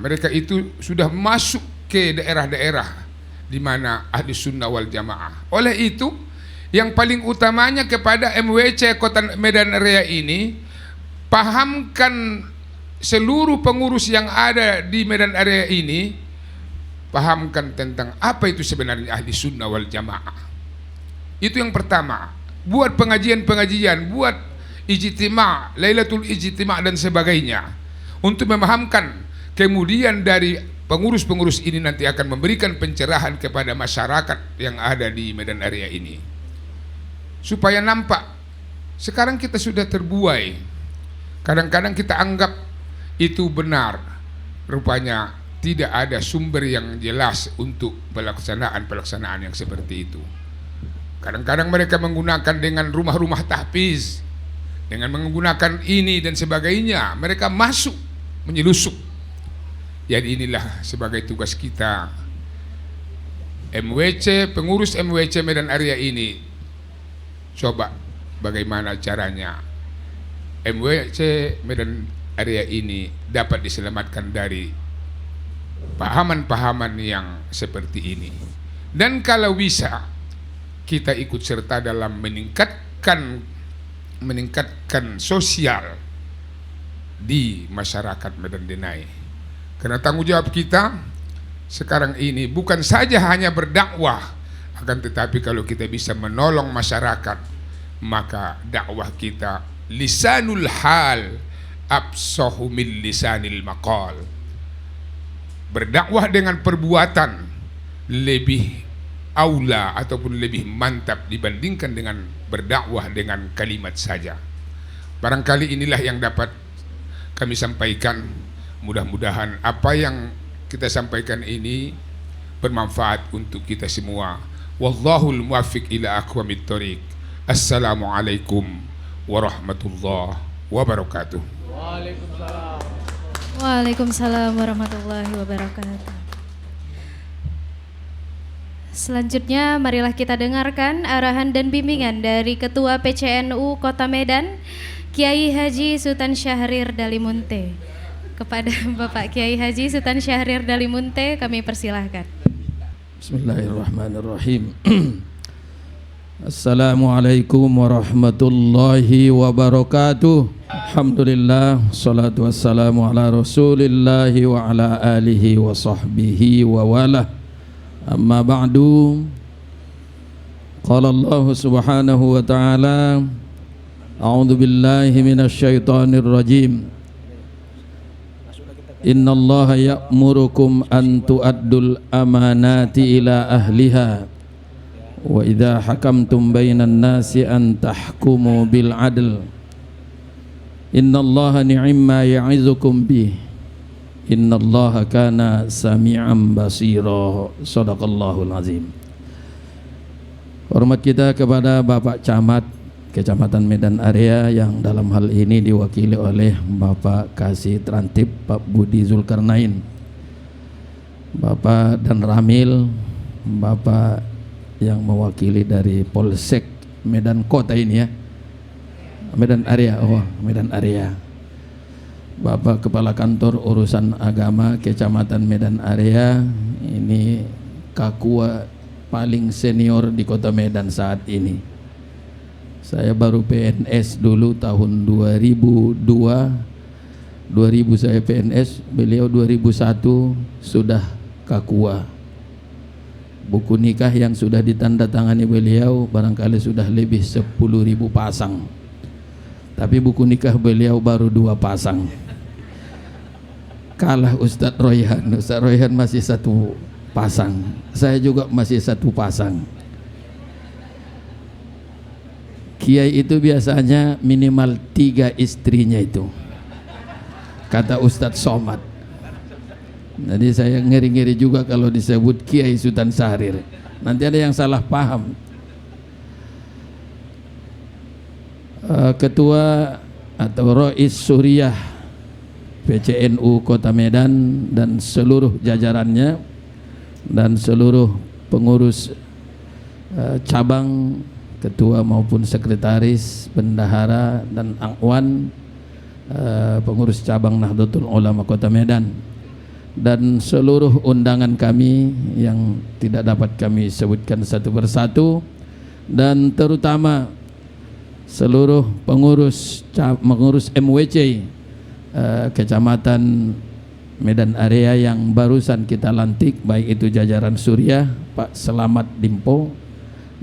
Mereka itu sudah masuk ke daerah-daerah di mana ahli sunnah wal jamaah. Oleh itu, yang paling utamanya kepada MWC Kota Medan Area ini, pahamkan seluruh pengurus yang ada di Medan Area ini, pahamkan tentang apa itu sebenarnya ahli sunnah wal jamaah. Itu yang pertama. Buat pengajian-pengajian, buat ijtima', Lailatul Ijtima' dan sebagainya, untuk memahamkan. Kemudian dari pengurus-pengurus ini nanti akan memberikan pencerahan kepada masyarakat yang ada di Medan Area ini, supaya nampak sekarang kita sudah terbuai. Kadang-kadang kita anggap itu benar, rupanya tidak ada sumber yang jelas untuk pelaksanaan yang seperti itu. Kadang-kadang mereka menggunakan dengan rumah-rumah tahfiz, dengan menggunakan ini dan sebagainya, mereka masuk menyelusup. Jadi inilah sebagai tugas kita MWC, pengurus MWC Medan Area ini, coba bagaimana caranya MWC Medan Area ini dapat diselamatkan dari pahaman-pahaman yang seperti ini. Dan kalau bisa kita ikut serta dalam meningkatkan sosial di masyarakat Medan Denai. Karena tanggung jawab kita sekarang ini bukan saja hanya berdakwah, akan tetapi kalau kita bisa menolong masyarakat, maka dakwah kita lisanul hal absahu min lisanil maqal. Berdakwah dengan perbuatan lebih aula ataupun lebih mantap dibandingkan dengan berdakwah dengan kalimat saja. Barangkali inilah yang dapat kami sampaikan. Mudah-mudahan apa yang kita sampaikan ini bermanfaat untuk kita semua. Wallahul muwaffiq ila aqwamit thoriq. Assalamualaikum warahmatullahi wabarakatuh. Waalaikumsalam warahmatullahi wabarakatuh. Selanjutnya marilah kita dengarkan arahan dan bimbingan dari Ketua PCNU Kota Medan, Kiai Haji Sultan Syahrir Dalimunte. Kepada Bapak Kiai Haji Sultan Syahrir Dalimunte kami persilahkan. Bismillahirrahmanirrahim. Assalamualaikum warahmatullahi wabarakatuh. Alhamdulillah, salatu wassalamu ala rasulillahi wa ala alihi wa sahbihi wa wala. Amma ba'du. Qala Allah subhanahu wa ta'ala, a'udzu billahi minasy syaithanir rajim. Inna Allah ya'murukum an tu'addul amanati ila ahliha wa idza hakamtum bainan nasi an tahkumu bil adl. Inna Allah ni'ma ya'izukum bih. Inna Allah kana sami'an basira. Shadaqallahul azim. Hormat kita kepada Bapak Camat Kecamatan Medan Area yang dalam hal ini diwakili oleh Bapak Kasih Trantip Pak Budi Zulkarnain, Bapak Dan Ramil, Bapak yang mewakili dari Polsek Medan Kota ini ya, Medan Area, Medan Area, Bapak Kepala Kantor Urusan Agama Kecamatan Medan Area, ini kakua paling senior di Kota Medan saat ini. Saya baru PNS dulu tahun 2002, 2000 saya PNS, beliau 2001 sudah kakua. Buku nikah yang sudah ditandatangani beliau barangkali sudah lebih 10.000 pasang. Tapi buku nikah beliau baru 2 pasang. Kalah Ustadz Royhan. Ustadz Royhan masih 1 pasang. Saya juga masih 1 pasang. Kiai itu biasanya minimal 3 istrinya itu, kata Ustadz Somad. Jadi saya ngeri-ngeri juga kalau disebut Kiai Sultan Syahrir, nanti ada yang salah paham. Ketua atau Rois Suriah PCNU Kota Medan dan seluruh jajarannya dan seluruh pengurus cabang, ketua maupun sekretaris, bendahara dan angwan, pengurus cabang Nahdlatul Ulama Kota Medan, dan seluruh undangan kami yang tidak dapat kami sebutkan satu persatu, dan terutama seluruh pengurus MWC Kecamatan Medan Area yang barusan kita lantik, baik itu jajaran Suriah Pak Selamat Dimpo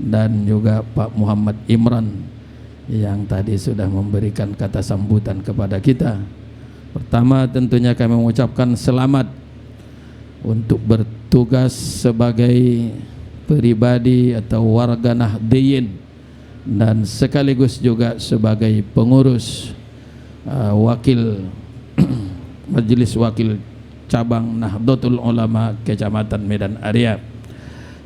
dan juga Pak Muhammad Imran yang tadi sudah memberikan kata sambutan kepada kita. Pertama tentunya kami mengucapkan selamat untuk bertugas sebagai pribadi atau warga Nahdliyin dan sekaligus juga sebagai pengurus wakil Majelis Wakil Cabang Nahdlatul Ulama Kecamatan Medan Area.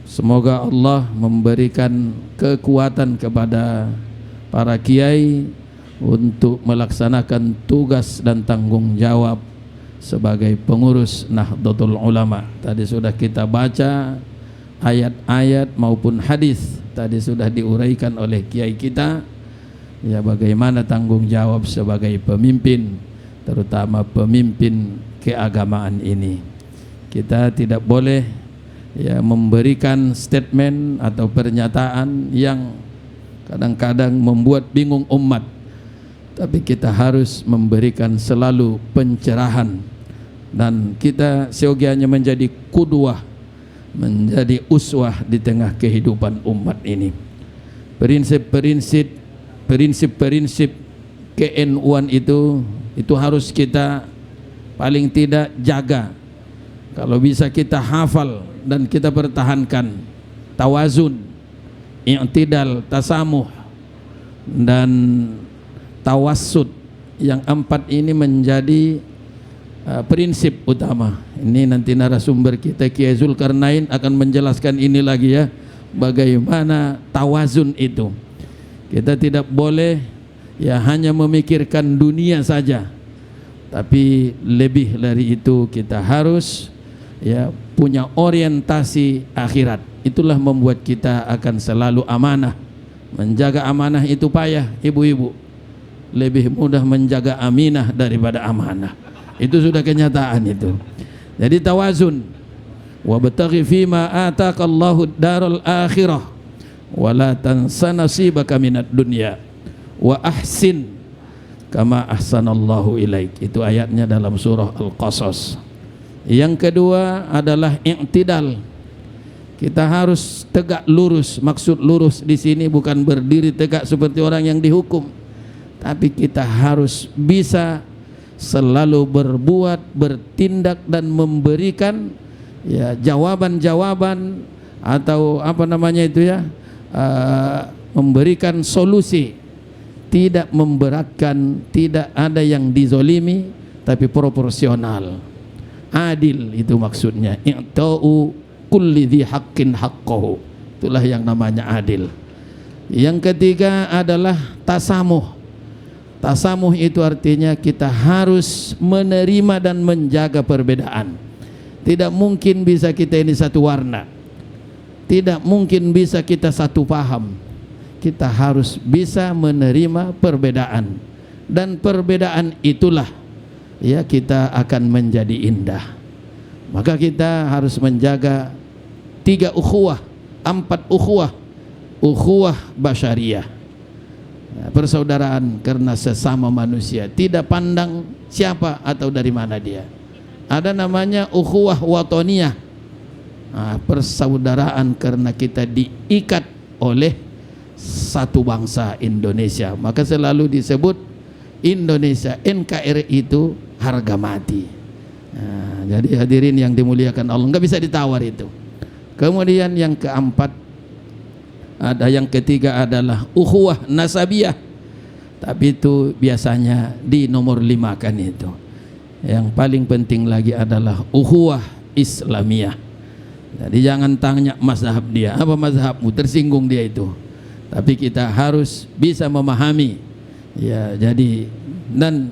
Semoga Allah memberikan kekuatan kepada para kiai untuk melaksanakan tugas dan tanggung jawab sebagai pengurus Nahdlatul Ulama. Tadi sudah kita baca ayat-ayat maupun hadis, tadi sudah diuraikan oleh kiai kita, ya bagaimana tanggung jawab sebagai pemimpin, terutama pemimpin keagamaan ini. Kita tidak boleh ya memberikan statement atau pernyataan yang kadang-kadang membuat bingung umat, tapi kita harus memberikan selalu pencerahan, dan kita seyogianya menjadi kudwah, menjadi uswah di tengah kehidupan umat ini. Prinsip-prinsip ke-NU-an itu harus kita paling tidak jaga. Kalau bisa kita hafal dan kita pertahankan. Tawazun, i'tidal, tasamuh, dan tawassut. Yang 4 ini menjadi prinsip utama. Ini nanti narasumber kita Kiai Zulkarnain akan menjelaskan ini lagi ya, bagaimana tawazun itu. Kita tidak boleh ya hanya memikirkan dunia saja, tapi lebih dari itu kita harus ya punya orientasi akhirat. Itulah membuat kita akan selalu amanah. Menjaga amanah itu payah, ibu-ibu. Lebih mudah menjaga aminah daripada amanah. Itu sudah kenyataan itu. Jadi tawazun. Wa bataghi fima ataqallahu daral akhirah wa la tansa nasibaka minad dunya wa ahsin kama ahsanallahu ilaik. Itu ayatnya dalam surah Al-Qasas. Yang kedua adalah i'tidal. Kita harus tegak lurus. Maksud lurus di sini bukan berdiri tegak seperti orang yang dihukum, tapi kita harus bisa selalu berbuat, bertindak dan memberikan ya jawaban-jawaban atau apa namanya itu ya, memberikan solusi, tidak memberatkan, tidak ada yang dizolimi, tapi proporsional, adil. Itu maksudnya i'ta'u kulli dhi haqqin haqqahu. Itulah yang namanya adil. Yang ketiga adalah tasamuh. Tasamuh itu artinya kita harus menerima dan menjaga perbedaan. Tidak mungkin bisa kita ini satu warna, tidak mungkin bisa kita satu paham. Kita harus bisa menerima perbedaan, dan perbedaan itulah ya kita akan menjadi indah. Maka kita harus menjaga 3 ukhuwah, 4 ukhuwah. Ukhuwah basyariyah, persaudaraan karena sesama manusia, tidak pandang siapa atau dari mana dia. Ada namanya ukhuwah watoniyah, persaudaraan karena kita diikat oleh satu bangsa Indonesia. Maka selalu disebut Indonesia, NKRI itu harga mati. Jadi hadirin yang dimuliakan Allah, nggak bisa ditawar itu. Kemudian yang keempat, ada yang ketiga adalah ukhuwah nasabiyah, tapi itu biasanya di nomor 5 kan itu. Yang paling penting lagi adalah ukhuwah islamiyah. Jadi jangan tanya mazhab dia, apa mazhabmu, tersinggung dia itu. Tapi kita harus bisa memahami ya. Jadi dan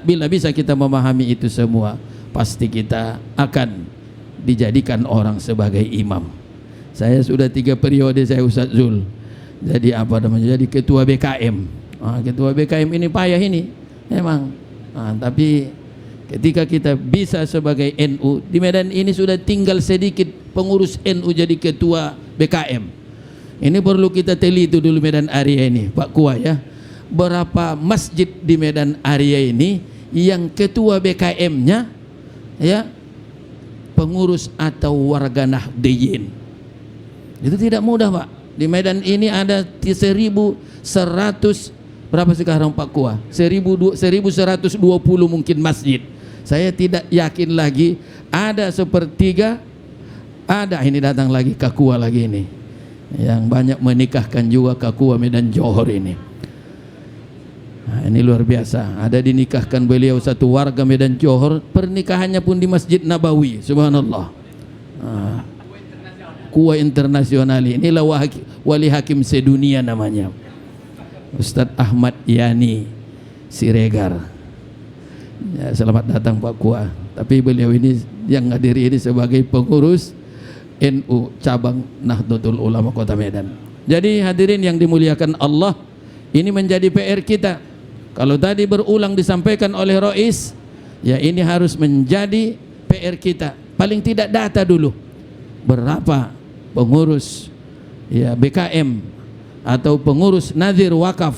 bila bisa kita memahami itu semua, pasti kita akan dijadikan orang sebagai imam. Saya sudah 3 periode saya Ustaz Zul. Jadi apa namanya? Jadi ketua BKM. Ketua BKM ini payah ini, memang. Tapi ketika kita bisa sebagai NU di Medan ini sudah tinggal sedikit pengurus NU jadi ketua BKM. Ini perlu kita teli itu dulu Medan Area ini, Pak Kua ya. Berapa masjid di Medan Area ini yang ketua BKM-nya ya pengurus atau warga Nahdliyin. Itu tidak mudah Pak. Di Medan ini ada 1.100 berapa sekarang Pak Kua? 1.120 mungkin masjid. Saya tidak yakin lagi ada 1/3. Ada ini datang lagi Kakua lagi ini, yang banyak menikahkan juga Kakua Medan Johor ini. Ini luar biasa. Ada dinikahkan beliau satu warga Medan Johor, pernikahannya pun di Masjid Nabawi. Subhanallah. Kua internasional. Inilah wali hakim sedunia namanya, Ustadz Ahmad Yani Siregar. Ya, selamat datang Pak Kua. Tapi beliau ini yang hadiri ini sebagai pengurus NU cabang Nahdlatul Ulama Kota Medan. Jadi hadirin yang dimuliakan Allah, Ini menjadi PR kita. Kalau tadi berulang disampaikan oleh Rois, ya ini harus menjadi PR kita. Paling tidak data dulu. Berapa pengurus ya BKM atau pengurus Nazir Wakaf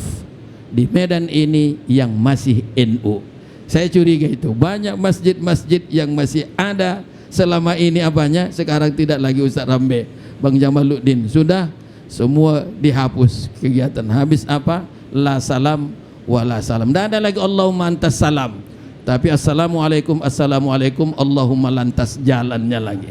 di Medan ini yang masih NU. Saya curiga itu banyak masjid-masjid yang masih ada selama ini apanya, sekarang tidak lagi Ustaz Rambe, Bang Jamaluddin, sudah semua dihapus kegiatan. Habis apa? La salam wala salam. Tidak ada lagi Allahumma antas salam, tapi assalamualaikum, assalamualaikum, Allahumma lantas jalannya lagi.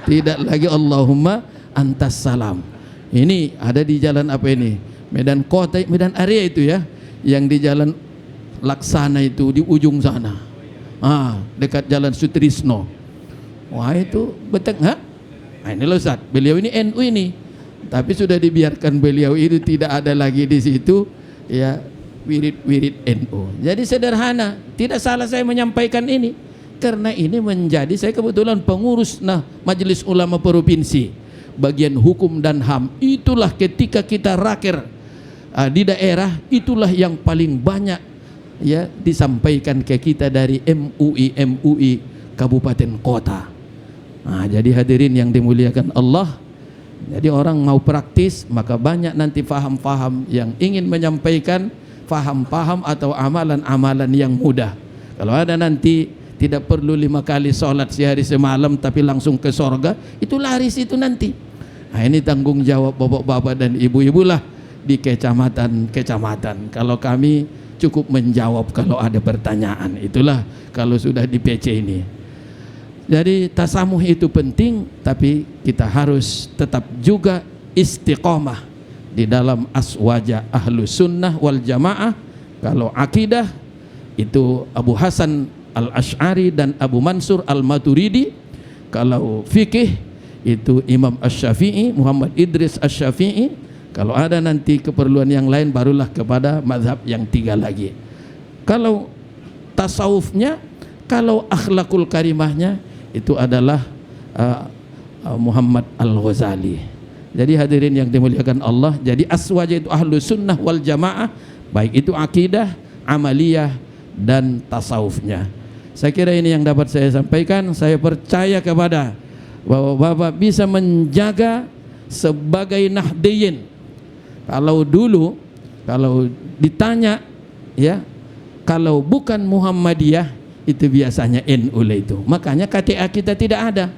Tidak lagi Allahumma antas salam. Ini ada di jalan apa ini? Medan Kota, Medan Area itu ya, yang di jalan Laksana itu di ujung sana, dekat jalan Sutrisno. Wah itu betul, ha? Nah, ini loh Ustaz, beliau ini NU ini, tapi sudah dibiarkan beliau itu tidak ada lagi di situ, ya wirid-wirid NU. Jadi sederhana, tidak salah saya menyampaikan ini, karena ini menjadi, saya kebetulan pengurus Majelis Ulama Provinsi, bagian hukum dan HAM. Itulah ketika kita raker di daerah, itulah yang paling banyak ya disampaikan ke kita dari MUI kabupaten kota. Nah, jadi hadirin yang dimuliakan Allah, jadi orang mau praktis maka banyak nanti faham-faham yang ingin menyampaikan faham-faham atau amalan-amalan yang mudah. Kalau ada nanti tidak perlu 5 kali sholat sehari semalam tapi langsung ke sorga, itu laris itu nanti. Nah, ini tanggung jawab bapak-bapak dan ibu-ibu lah di kecamatan. Kalau kami cukup menjawab kalau ada pertanyaan, itulah kalau sudah di PC ini. Jadi tasamuh itu penting, tapi kita harus tetap juga istiqomah di dalam aswaja ahlus sunnah wal jamaah. Kalau akidah itu Abu Hasan al-Ash'ari dan Abu Mansur al-Maturidi. Kalau fikih itu Imam Asy-Syafi'i, Muhammad Idris Asy-Syafi'i. Kalau ada nanti keperluan yang lain barulah kepada mazhab yang 3 lagi. Kalau tasawufnya, kalau akhlakul karimahnya itu adalah Muhammad Al-Ghazali. Jadi hadirin yang dimuliakan Allah, jadi aswaja itu ahlus sunnah wal jamaah, baik itu akidah, amaliyah dan tasawufnya. Saya kira ini yang dapat saya sampaikan. Saya percaya kepada Bapak bisa menjaga sebagai nahdiyin. Kalau dulu kalau ditanya ya, kalau bukan Muhammadiyah itu biasanya NU itu. Makanya KTA kita tidak ada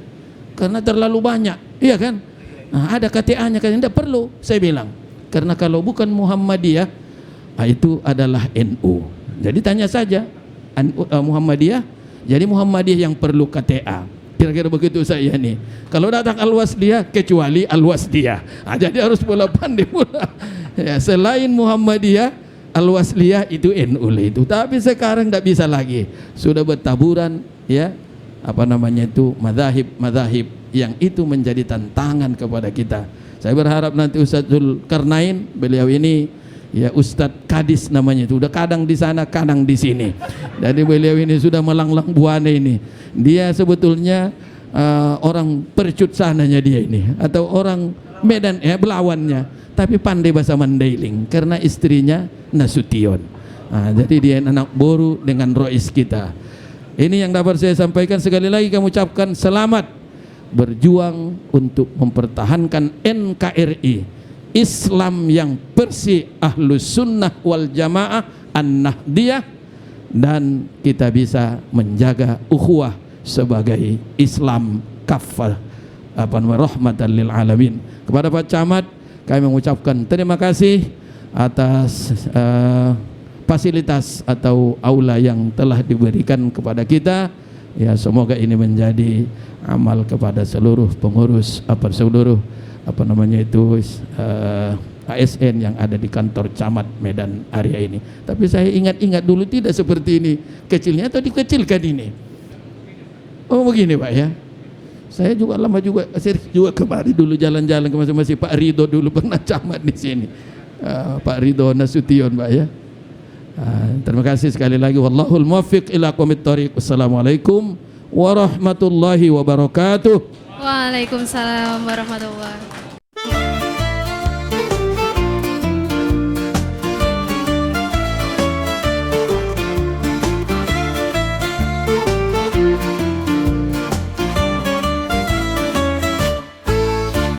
karena terlalu banyak, iya kan? Nah, ada KTA-nya kan tidak perlu saya bilang. Karena kalau bukan Muhammadiyah itu adalah NU. Jadi tanya saja Muhammadiyah, jadi Muhammadiyah yang perlu KTA. Kira-kira begitu saya nih. Kalau datang Al-Wasliyah kecuali Al-Wasliyah. Jadi harus pula pandai pula. Ya, selain Muhammadiyah, Al-Wasliyah itu NU itu. Tapi sekarang tidak bisa lagi. Sudah bertaburan ya, apa namanya itu mazahib yang itu menjadi tantangan kepada kita. Saya berharap nanti Ustadz Zulkarnain, beliau ini ya Ustadz Kadis namanya itu, udah kadang di sana kadang di sini. Jadi beliau ini sudah melanglang buana ini. Dia sebetulnya orang Percut sananya dia ini, atau orang Medan ya Belawannya, tapi pandai bahasa Mandailing karena istrinya Nasution. Jadi dia anak boru dengan Rois kita. Ini yang dapat saya sampaikan. Sekali lagi kami ucapkan selamat berjuang untuk mempertahankan NKRI, Islam yang bersih, ahlus sunnah wal jamaah an-nahdiyah, dan kita bisa menjaga ukhuwah sebagai Islam kafah rahmatan lil alamin. Kepada Pak Camat kami mengucapkan terima kasih atas fasilitas atau aula yang telah diberikan kepada kita. Ya, semoga ini menjadi amal kepada seluruh pengurus seluruh ASN yang ada di kantor Camat Medan Area ini. Tapi saya ingat-ingat dulu tidak seperti ini kecilnya, atau dikecilkan ini. Oh begini Pak ya. Saya juga lama juga, saya juga kemarin dulu jalan-jalan ke masing-masing. Pak Ridho dulu pernah camat di sini. Pak Ridho Nasution Pak ya. Terima kasih sekali lagi. Wallahul muwaffiq ila aqwamit thoriq. Wassalamualaikum warahmatullahi wabarakatuh. Waalaikumsalam warahmatullahi wabarakatuh.